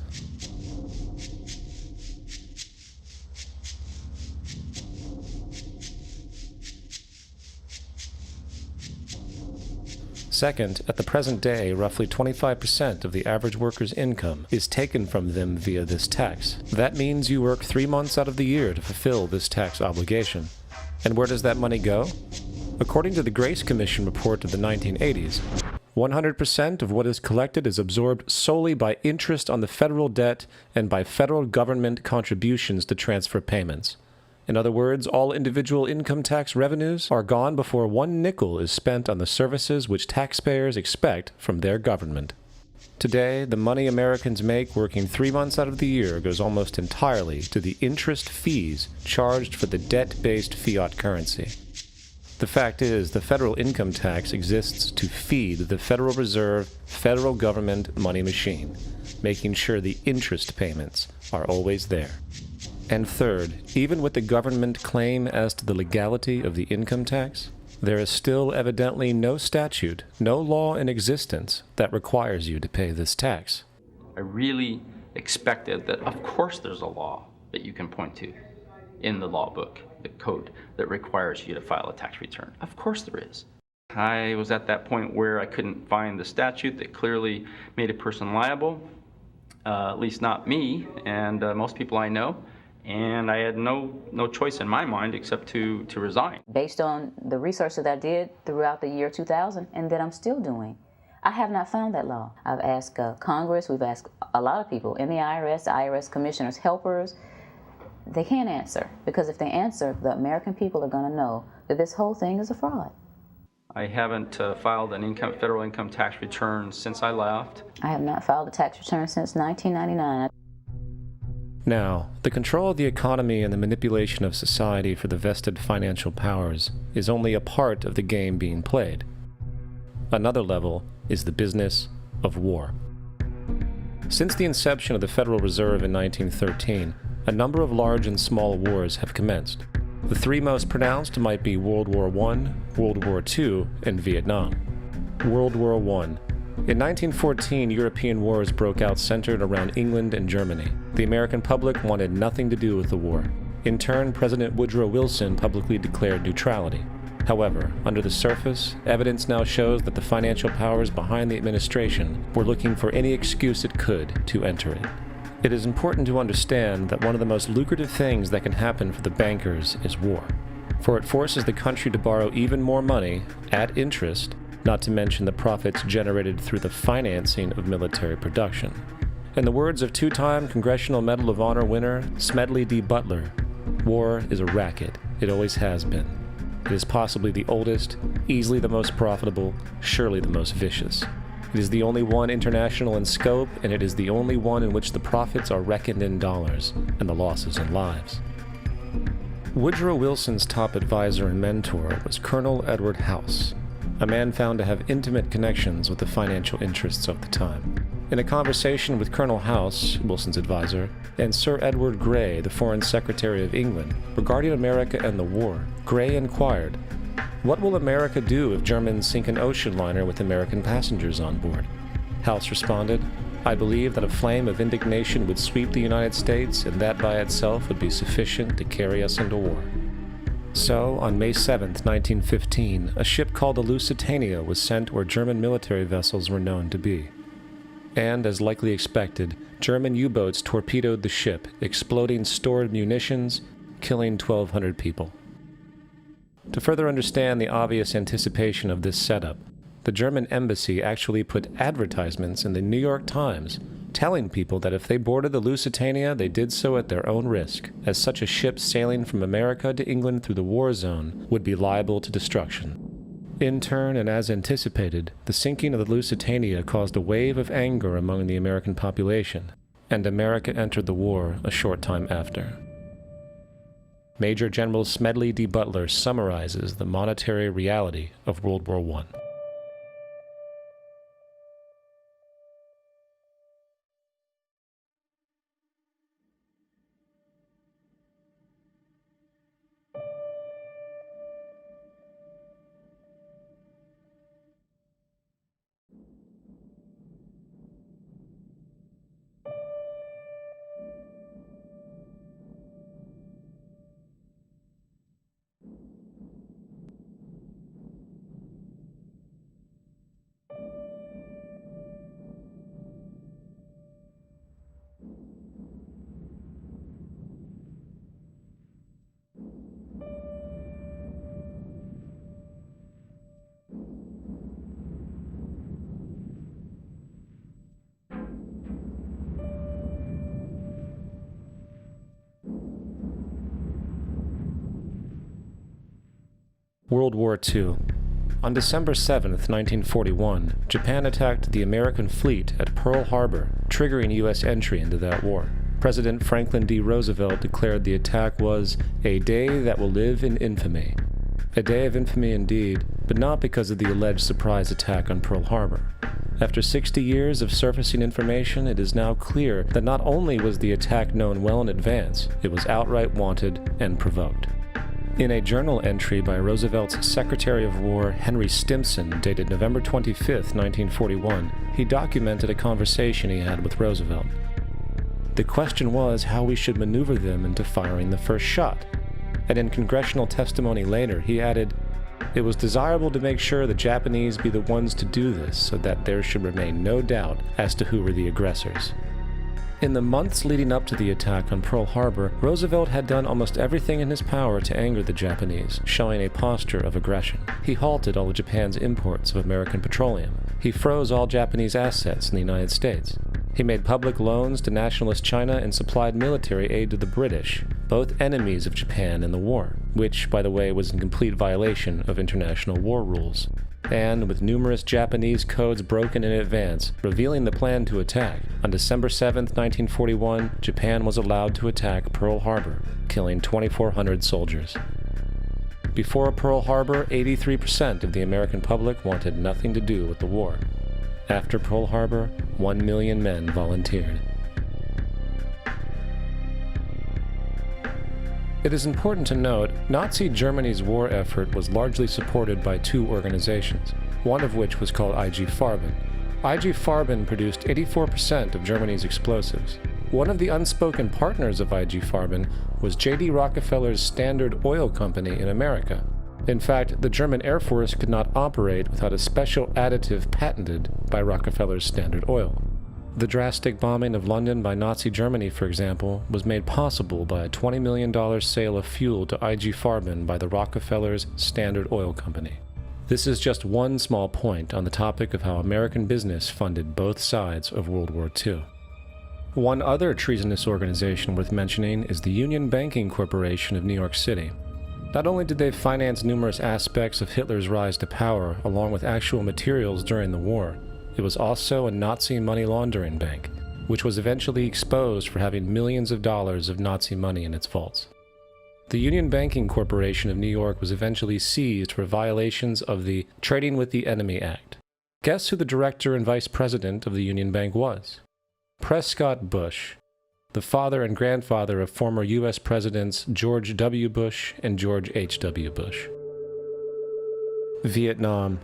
Second, at the present day, roughly 25% of the average worker's income is taken from them via this tax. That means you work 3 months out of the year to fulfill this tax obligation. And where does that money go? According to the Grace Commission report of the 1980s, 100% of what is collected is absorbed solely by interest on the federal debt and by federal government contributions to transfer payments. In other words, all individual income tax revenues are gone before 1 nickel is spent on the services which taxpayers expect from their government. Today, the money Americans make working 3 months out of the year goes almost entirely to the interest fees charged for the debt-based fiat currency. The fact is, the federal income tax exists to feed the Federal Reserve, federal government money machine, making sure the interest payments are always there. And third, even with the government claim as to the legality of the income tax, there is still evidently no statute, no law in existence that requires you to pay this tax. I really expected that, of course, there's a law that you can point to in the law book, the code, that requires you to file a tax return. Of course there is. I was at that point where I couldn't find the statute that clearly made a person liable, at least not me and most people I know. And I had no choice in my mind except to resign. Based on the research that I did throughout the year 2000 and that I'm still doing, I have not found that law. I've asked Congress, we've asked a lot of people in the IRS commissioners, helpers. They can't answer, because if they answer, the American people are going to know that this whole thing is a fraud. I haven't filed an federal income tax return since I left. I have not filed a tax return since 1999. Now, the control of the economy and the manipulation of society for the vested financial powers is only a part of the game being played. Another level is the business of war. Since the inception of the Federal Reserve in 1913, a number of large and small wars have commenced. The three most pronounced might be World War I, World War II, and Vietnam. World War I. In 1914, European wars broke out centered around England and Germany. The American public wanted nothing to do with the war. In turn, President Woodrow Wilson publicly declared neutrality. However, under the surface, evidence now shows that the financial powers behind the administration were looking for any excuse it could to enter it. It is important to understand that one of the most lucrative things that can happen for the bankers is war, for it forces the country to borrow even more money at interest, not to mention the profits generated through the financing of military production. In the words of two-time Congressional Medal of Honor winner Smedley D. Butler, war is a racket. It always has been. It is possibly the oldest, easily the most profitable, surely the most vicious. It is the only one international in scope, and it is the only one in which the profits are reckoned in dollars and the losses in lives. Woodrow Wilson's top advisor and mentor was Colonel Edward House, a man found to have intimate connections with the financial interests of the time. In a conversation with Colonel House, Wilson's advisor, and Sir Edward Grey, the Foreign Secretary of England, regarding America and the war, Grey inquired, "What will America do if Germans sink an ocean liner with American passengers on board?" House responded, "I believe that a flame of indignation would sweep the United States, and that by itself would be sufficient to carry us into war." So, on May 7, 1915, a ship called the Lusitania was sent where German military vessels were known to be. And, as likely expected, German U-boats torpedoed the ship, exploding stored munitions, killing 1,200 people. To further understand the obvious anticipation of this setup, the German embassy actually put advertisements in the New York Times telling people that if they boarded the Lusitania, they did so at their own risk, as such a ship sailing from America to England through the war zone would be liable to destruction. In turn, and as anticipated, the sinking of the Lusitania caused a wave of anger among the American population, and America entered the war a short time after. Major General Smedley D. Butler summarizes the monetary reality of World War I. World War II. On December 7, 1941, Japan attacked the American fleet at Pearl Harbor, triggering U.S. entry into that war. President Franklin D. Roosevelt declared the attack was a day that will live in infamy. A day of infamy indeed, but not because of the alleged surprise attack on Pearl Harbor. After 60 years of surfacing information, it is now clear that not only was the attack known well in advance, it was outright wanted and provoked. In a journal entry by Roosevelt's Secretary of War Henry Stimson, dated November 25, 1941, he documented a conversation he had with Roosevelt. The question was how we should maneuver them into firing the first shot. And in congressional testimony later, he added, "It was desirable to make sure the Japanese be the ones to do this so that there should remain no doubt as to who were the aggressors." In the months leading up to the attack on Pearl Harbor, Roosevelt had done almost everything in his power to anger the Japanese, showing a posture of aggression. He halted all of Japan's imports of American petroleum. He froze all Japanese assets in the United States. He made public loans to nationalist China and supplied military aid to the British, both enemies of Japan in the war, which, by the way, was in complete violation of international war rules. And with numerous Japanese codes broken in advance, revealing the plan to attack, on December 7, 1941, Japan was allowed to attack Pearl Harbor, killing 2,400 soldiers. Before Pearl Harbor, 83% of the American public wanted nothing to do with the war. After Pearl Harbor, 1 million men volunteered. It is important to note, Nazi Germany's war effort was largely supported by two organizations, one of which was called IG Farben. IG Farben produced 84% of Germany's explosives. One of the unspoken partners of IG Farben was J.D. Rockefeller's Standard Oil Company in America. In fact, the German Air Force could not operate without a special additive patented by Rockefeller's Standard Oil. The drastic bombing of London by Nazi Germany, for example, was made possible by a $20 million sale of fuel to IG Farben by the Rockefellers' Standard Oil Company. This is just one small point on the topic of how American business funded both sides of World War II. One other treasonous organization worth mentioning is the Union Banking Corporation of New York City. Not only did they finance numerous aspects of Hitler's rise to power, along with actual materials during the war, it was also a Nazi money laundering bank, which was eventually exposed for having millions of dollars of Nazi money in its vaults. The Union Banking Corporation of New York was eventually seized for violations of the Trading with the Enemy Act. Guess who the director and vice president of the Union Bank was? Prescott Bush, the father and grandfather of former U.S. Presidents George W. Bush and George H.W. Bush. Vietnam.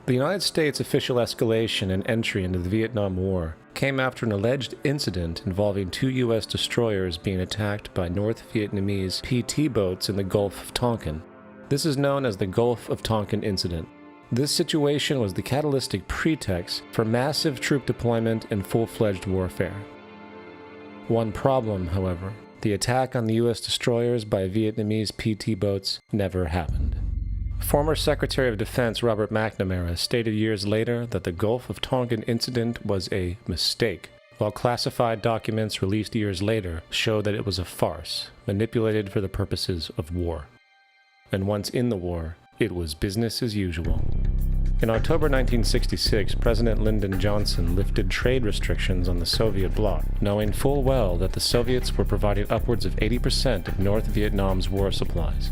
The United States' official escalation and entry into the Vietnam War came after an alleged incident involving two U.S. destroyers being attacked by North Vietnamese PT boats in the Gulf of Tonkin. This is known as the Gulf of Tonkin Incident. This situation was the catalytic pretext for massive troop deployment and full-fledged warfare. One problem, however, the attack on the U.S. destroyers by Vietnamese PT boats never happened. Former Secretary of Defense Robert McNamara stated years later that the Gulf of Tonkin incident was a mistake, while classified documents released years later show that it was a farce, manipulated for the purposes of war. And once in the war, it was business as usual. In October 1966, President Lyndon Johnson lifted trade restrictions on the Soviet bloc, knowing full well that the Soviets were providing upwards of 80% of North Vietnam's war supplies.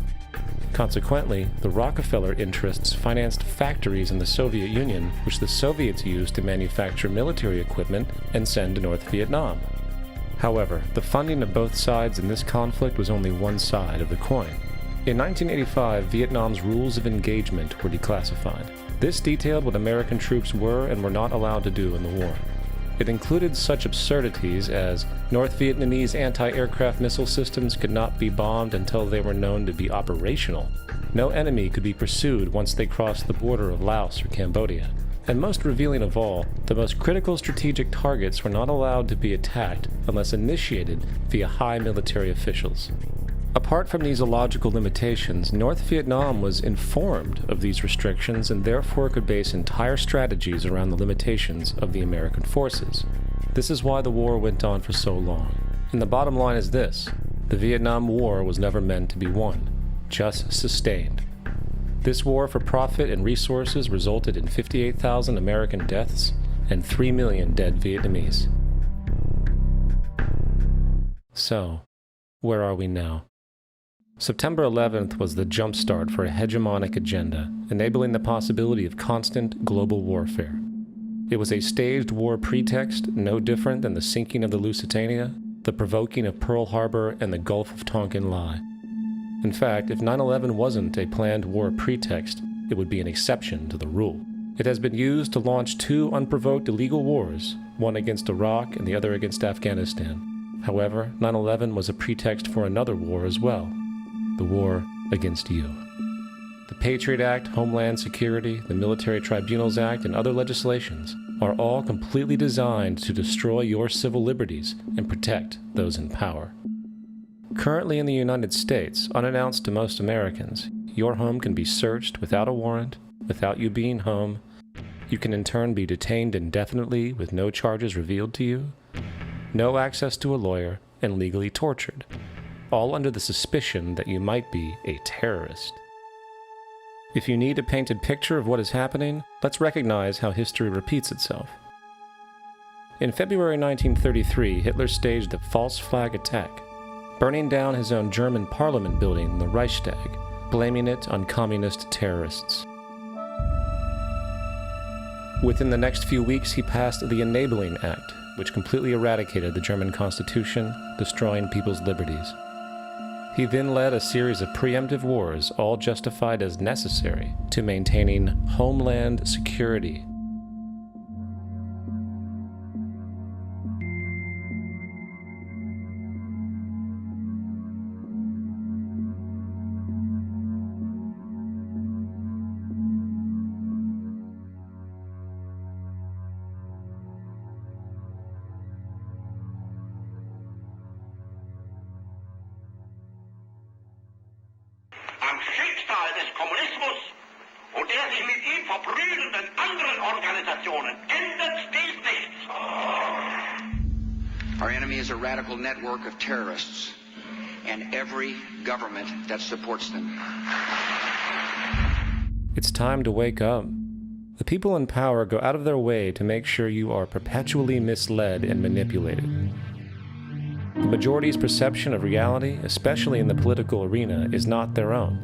Consequently, the Rockefeller interests financed factories in the Soviet Union, which the Soviets used to manufacture military equipment and send to North Vietnam. However, the funding of both sides in this conflict was only one side of the coin. In 1985, Vietnam's rules of engagement were declassified. This detailed what American troops were and were not allowed to do in the war. It included such absurdities as North Vietnamese anti-aircraft missile systems could not be bombed until they were known to be operational. No enemy could be pursued once they crossed the border of Laos or Cambodia. And most revealing of all, the most critical strategic targets were not allowed to be attacked unless initiated via high military officials. Apart from these illogical limitations, North Vietnam was informed of these restrictions and therefore could base entire strategies around the limitations of the American forces. This is why the war went on for so long. And the bottom line is this: the Vietnam War was never meant to be won, just sustained. This war for profit and resources resulted in 58,000 American deaths and 3 million dead Vietnamese. So, where are we now? September 11th was the jumpstart for a hegemonic agenda, enabling the possibility of constant global warfare. It was a staged war pretext, no different than the sinking of the Lusitania, the provoking of Pearl Harbor, and the Gulf of Tonkin lie. In fact, if 9/11 wasn't a planned war pretext, it would be an exception to the rule. It has been used to launch two unprovoked illegal wars, one against Iraq and the other against Afghanistan. However, 9/11 was a pretext for another war as well. The war against you. The Patriot Act, Homeland Security, the Military Tribunals Act, and other legislations are all completely designed to destroy your civil liberties and protect those in power. Currently in the United States, unannounced to most Americans, your home can be searched without a warrant, without you being home. You can in turn be detained indefinitely with no charges revealed to you, no access to a lawyer, and legally tortured, all under the suspicion that you might be a terrorist. If you need a painted picture of what is happening, let's recognize how history repeats itself. In February 1933, Hitler staged a false flag attack, burning down his own German parliament building, the Reichstag, blaming it on communist terrorists. Within the next few weeks, he passed the Enabling Act, which completely eradicated the German Constitution, destroying people's liberties. He then led a series of preemptive wars, all justified as necessary to maintaining homeland security. Am Schicksal des Kommunismus und der sich mit ihm verbrüdernden anderen Organisationen ändert dies nichts. Our enemy is a radical network of terrorists and every government that supports them. It's time to wake up. The people in power go out of their way to make sure you are perpetually misled and manipulated. The majority's perception of reality, especially in the political arena, is not their own.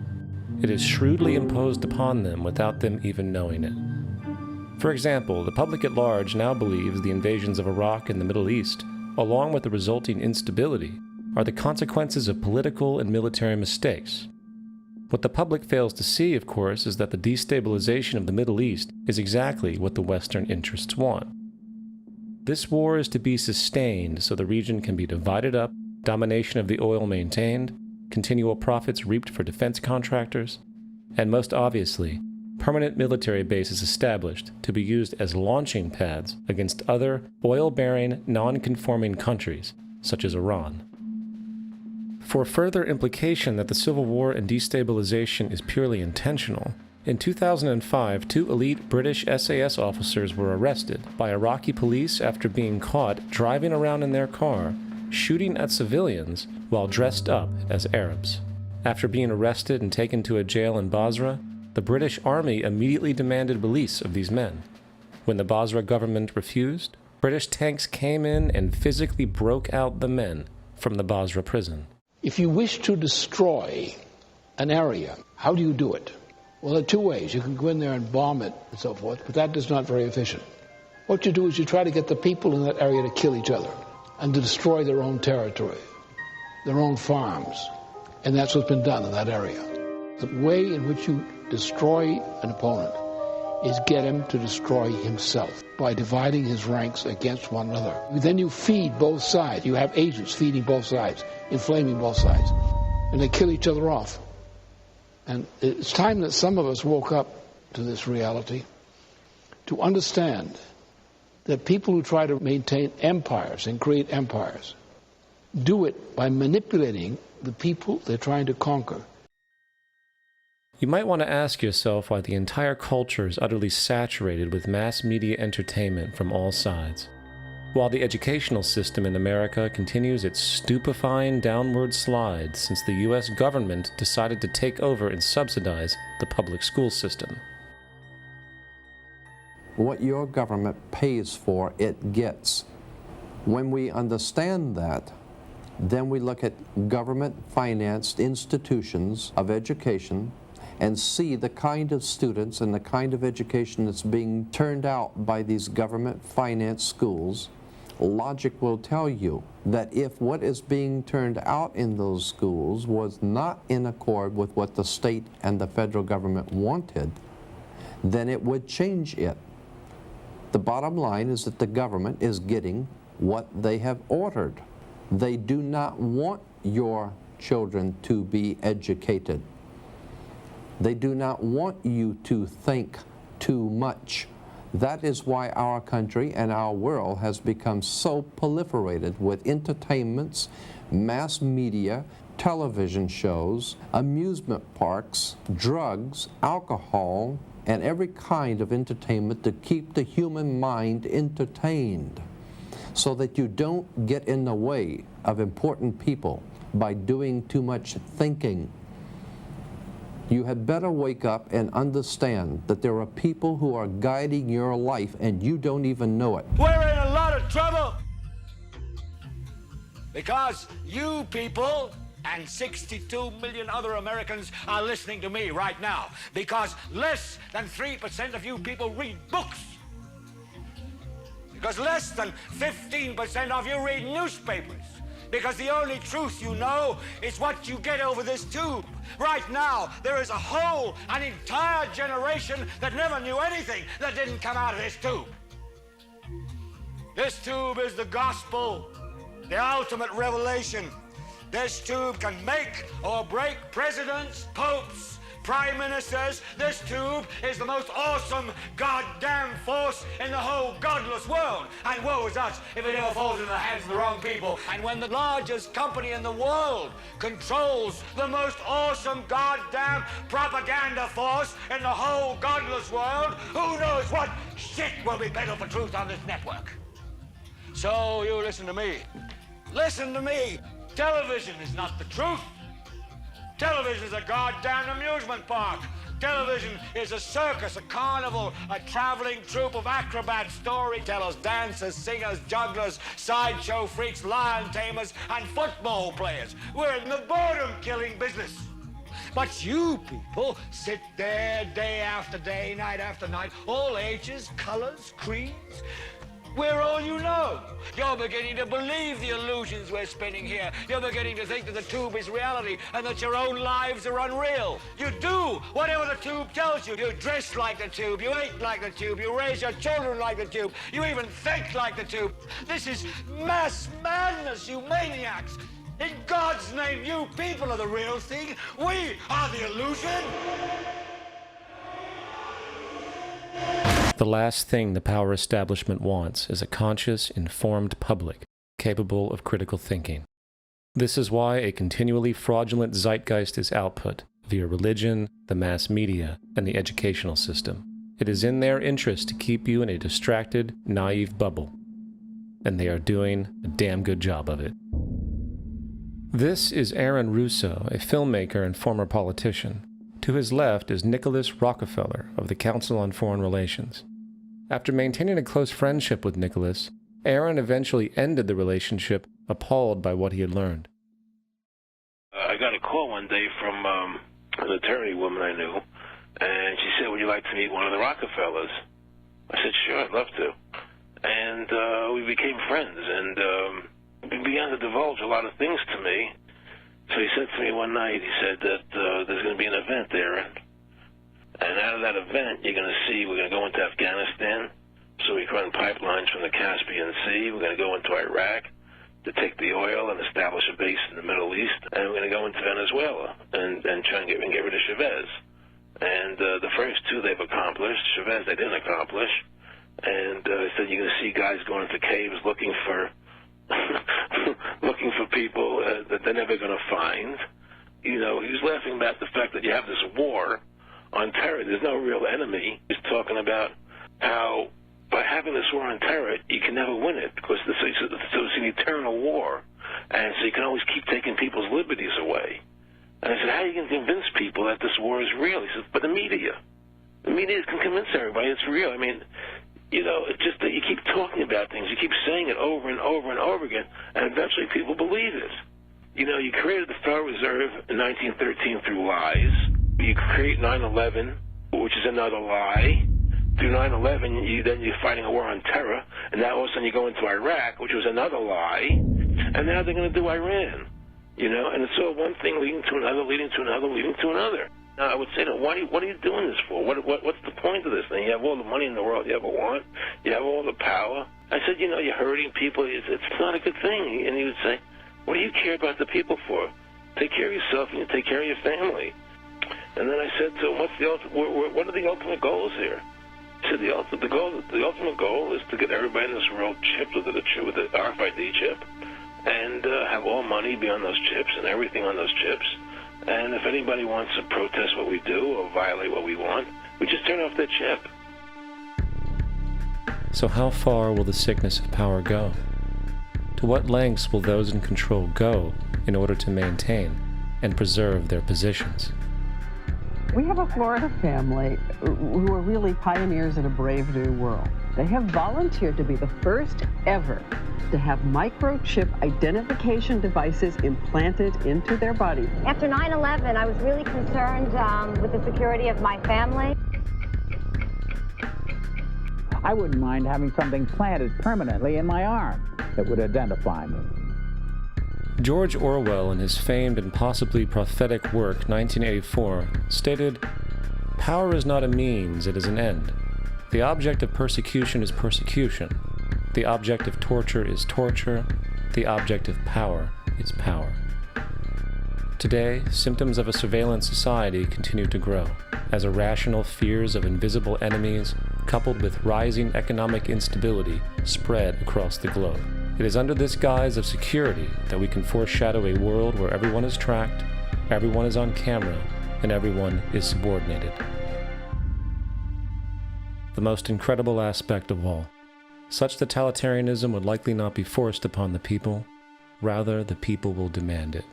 It is shrewdly imposed upon them without them even knowing it. For example, the public at large now believes the invasions of Iraq and the Middle East, along with the resulting instability, are the consequences of political and military mistakes. What the public fails to see, of course, is that the destabilization of the Middle East is exactly what the Western interests want. This war is to be sustained so the region can be divided up, domination of the oil maintained, continual profits reaped for defense contractors, and most obviously, permanent military bases established to be used as launching pads against other oil-bearing, non-conforming countries, such as Iran. For further implication that the civil war and destabilization is purely intentional, in 2005, 2 elite British SAS officers were arrested by Iraqi police after being caught driving around in their car, shooting at civilians while dressed up as Arabs. After being arrested and taken to a jail in Basra, the British Army immediately demanded release of these men. When the Basra government refused, British tanks came in and physically broke out the men from the Basra prison. If you wish to destroy an area, how do you do it? Well, there are 2 ways. You can go in there and bomb it and so forth, but that is not very efficient. What you do is you try to get the people in that area to kill each other and to destroy their own territory, their own farms. And that's what's been done in that area. The way in which you destroy an opponent is get him to destroy himself by dividing his ranks against one another. Then you feed both sides. You have agents feeding both sides, inflaming both sides, and they kill each other off. And it's time that some of us woke up to this reality, to understand that people who try to maintain empires and create empires do it by manipulating the people they're trying to conquer. You might want to ask yourself why the entire culture is utterly saturated with mass media entertainment from all sides. While the educational system in America continues its stupefying downward slide since the U.S. government decided to take over and subsidize the public school system. What your government pays for, it gets. When we understand that, then we look at government-financed institutions of education and see the kind of students and the kind of education that's being turned out by these government-financed schools. Logic will tell you that if what is being turned out in those schools was not in accord with what the state and the federal government wanted, then it would change it. The bottom line is that the government is getting what they have ordered. They do not want your children to be educated. They do not want you to think too much. That is why our country and our world has become so proliferated with entertainments, mass media, television shows, amusement parks, drugs, alcohol, and every kind of entertainment to keep the human mind entertained, so that you don't get in the way of important people by doing too much thinking. You had better wake up and understand that there are people who are guiding your life and you don't even know it. We're in a lot of trouble because you people and 62 million other Americans are listening to me right now, because less than 3% of you people read books, because less than 15% of you read newspapers, because the only truth you know is what you get over this tube. Right now, there is an entire generation that never knew anything that didn't come out of this tube. This tube is the gospel, the ultimate revelation. This tube can make or break presidents, popes, prime ministers. This tube is the most awesome goddamn force in the whole godless world. And woe is us if it ever falls in the hands of the wrong people. And when the largest company in the world controls the most awesome goddamn propaganda force in the whole godless world, who knows what shit will be peddled for truth on this network. So you listen to me. Listen to me. Television is not the truth. Television is a goddamn amusement park. Television is a circus, a carnival, a traveling troupe of acrobats, storytellers, dancers, singers, jugglers, sideshow freaks, lion tamers, and football players. We're in the boredom-killing business. But you people sit there day after day, night after night, all ages, colors, creeds. We're all you know. You're beginning to believe the illusions we're spinning here. You're beginning to think that the tube is reality and that your own lives are unreal. You do whatever the tube tells you. You dress like the tube. You eat like the tube. You raise your children like the tube. You even think like the tube. This is mass madness, you maniacs. In God's name, you people are the real thing. We are the illusion. The last thing the power establishment wants is a conscious, informed public capable of critical thinking. This is why a continually fraudulent zeitgeist is output via religion, the mass media, and the educational system. It is in their interest to keep you in a distracted, naive bubble, and they are doing a damn good job of it. This is Aaron Russo, a filmmaker and former politician. To his left is Nicholas Rockefeller of the Council on Foreign Relations. After maintaining a close friendship with Nicholas, Aaron eventually ended the relationship, appalled by what he had learned. I got a call one day from an attorney woman I knew, and she said, "Would you like to meet one of the Rockefellers?" I said, "Sure, I'd love to." And we became friends, and he began to divulge a lot of things to me. So he said to me one night, he said that there's going to be an event there, and out of that event, you're going to see we're going to go into Afghanistan, so we can run pipelines from the Caspian Sea. We're going to go into Iraq to take the oil and establish a base in the Middle East, and we're going to go into Venezuela and try and get rid of Chavez. And the first two they've accomplished. Chavez they didn't accomplish. And he said you're going to see guys going into caves looking for people that they're never going to find. You know, he was laughing about the fact that you have this war on terror. There's no real enemy. He's talking about how by having this war on terror, you can never win it because it's an eternal war. And so you can always keep taking people's liberties away. And I said, how are you going to convince people that this war is real? He said, but the media can convince everybody it's real. I mean, you know, it's just that you keep talking about things. You keep saying it over and over and over again, and eventually people believe it. You know, you created the Federal Reserve in 1913 through lies. You create 9/11, which is another lie. Through 9/11, then you're fighting a war on terror, and now all of a sudden you go into Iraq, which was another lie, and now they're going to do Iran. You know, and it's all one thing leading to another, leading to another, leading to another. Now, I would say, what are you doing this for? What's the point of this thing? You have all the money in the world you ever want. You have all the power. I said, you know, you're hurting people. It's not a good thing. And he would say, what do you care about the people for? Take care of yourself and you take care of your family. And then I said to him, what are the ultimate goals here? So the ultimate goal is to get everybody in this world chipped with the RFID chip, and have all money be on those chips and everything on those chips. And if anybody wants to protest what we do or violate what we want, we just turn off their chip. So how far will the sickness of power go? To what lengths will those in control go in order to maintain and preserve their positions? We have a Florida family who are really pioneers in a brave new world. They have volunteered to be the first ever to have microchip identification devices implanted into their body. After 9/11, I was really concerned with the security of my family. I wouldn't mind having something planted permanently in my arm that would identify me. George Orwell, in his famed and possibly prophetic work 1984, stated, "Power is not a means, it is an end. The object of persecution is persecution. The object of torture is torture. The object of power is power." Today, symptoms of a surveillance society continue to grow, as irrational fears of invisible enemies, coupled with rising economic instability, spread across the globe. It is under this guise of security that we can foreshadow a world where everyone is tracked, everyone is on camera, and everyone is subordinated. The most incredible aspect of all, such totalitarianism would likely not be forced upon the people, rather the people will demand it.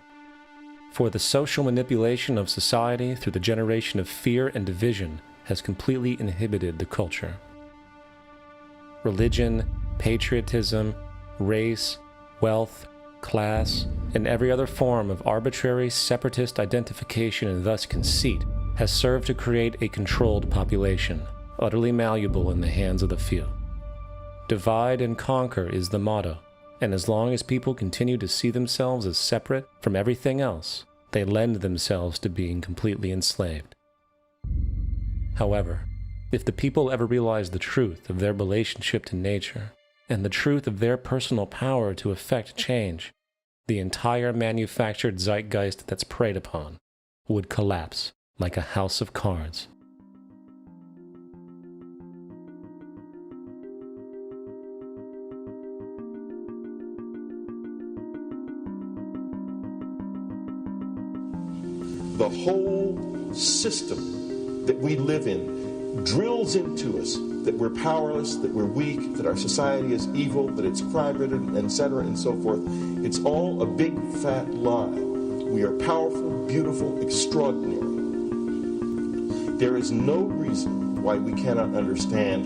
For the social manipulation of society through the generation of fear and division has completely inhibited the culture. Religion, patriotism, race, wealth, class, and every other form of arbitrary separatist identification and thus conceit has served to create a controlled population, utterly malleable in the hands of the few. Divide and conquer is the motto, and as long as people continue to see themselves as separate from everything else, they lend themselves to being completely enslaved. However, if the people ever realize the truth of their relationship to nature, and the truth of their personal power to effect change, the entire manufactured zeitgeist that's preyed upon would collapse like a house of cards. The whole system that we live in drills into us that we're powerless, that we're weak, that our society is evil, that it's crime-ridden, etc., and so forth. It's all a big, fat lie. We are powerful, beautiful, extraordinary. There is no reason why we cannot understand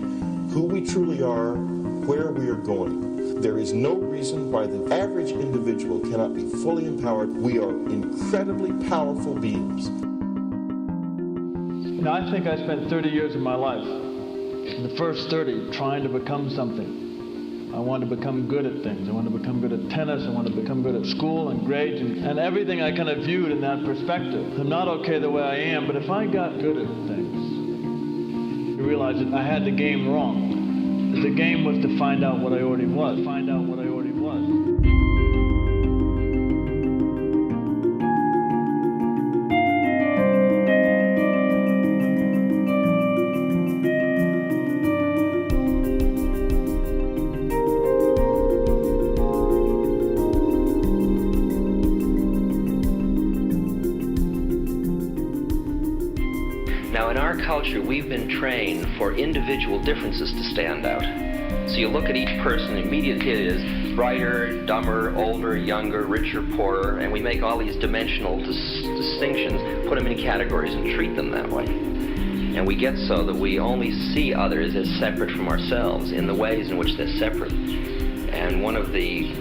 who we truly are, where we are going. There is no reason why the average individual cannot be fully empowered. We are incredibly powerful beings. You know, I think I spent 30 years of my life, in the first 30, trying to become something. I wanted to become good at things. I wanted to become good at tennis. I wanted to become good at school and grades and everything I kind of viewed in that perspective. I'm not okay the way I am, but if I got good at things, I realized that I had the game wrong. That the game was to find out what I already was. Find out what I already was. Now, in our culture, we've been trained for individual differences to stand out. So you look at each person, immediately it is brighter, dumber, older, younger, richer, poorer, and we make all these dimensional distinctions, put them in categories and treat them that way. And we get so that we only see others as separate from ourselves in the ways in which they're separate. And one of the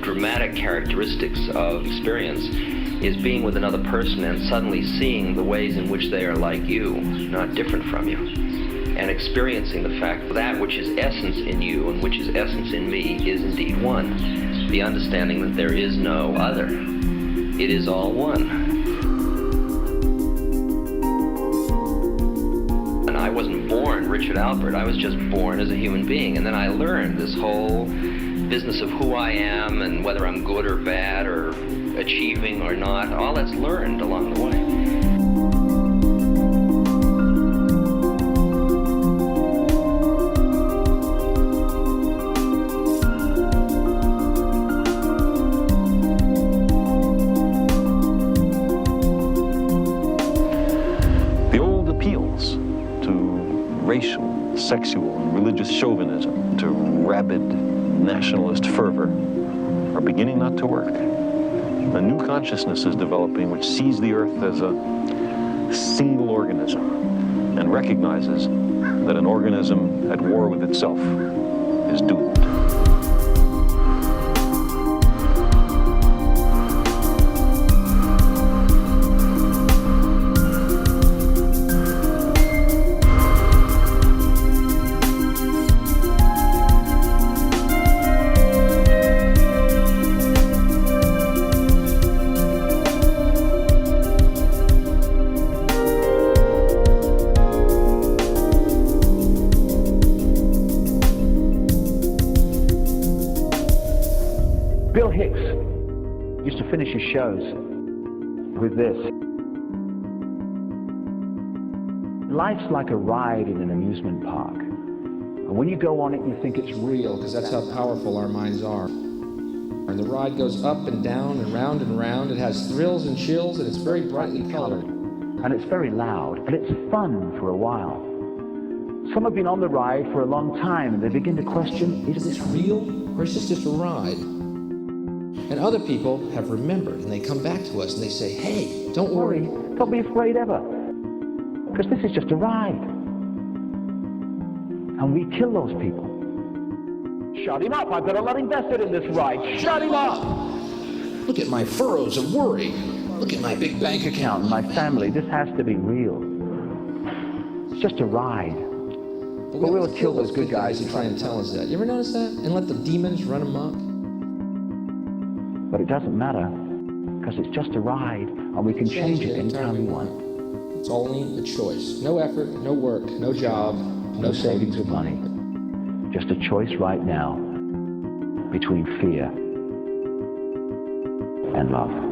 dramatic characteristics of experience is being with another person and suddenly seeing the ways in which they are like you, not different from you, and experiencing the fact that which is essence in you and which is essence in me is indeed one. The understanding that there is no other. It is all one. And I wasn't born Richard Alpert, I was just born as a human being, and then I learned this whole business of who I am and whether I'm good or bad or achieving or not. All that's learned along the way. racial, sexual, and religious chauvinism to rabid nationalist fervor are beginning not to work. A new consciousness is developing which sees the earth as a single organism and recognizes that an organism at war with itself is doomed. Shows with this. Life's like a ride in an amusement park. And when you go on it, you think it's real, because that's how powerful our minds are. And the ride goes up and down and round and round. It has thrills and chills, and it's very brightly colored. And it's very loud, and it's fun for a while. Some have been on the ride for a long time, and they begin to question, is this real, or is this just a ride? And other people have remembered, and they come back to us and they say, hey, don't worry. Don't be afraid ever, because this is just a ride. And we kill those people. Shut him up. I've got a lot invested in this ride. Shut him up. Look at my furrows of worry. Look at my big bank account. My family. This has to be real. It's just a ride. But we'll kill those good guys who try and tell us that. You ever notice that? And let the demons run amok? But it doesn't matter, because it's just a ride, and we can change it anytime we want. It's only a choice. No effort, no work, no job, no savings of money. Just a choice right now between fear and love.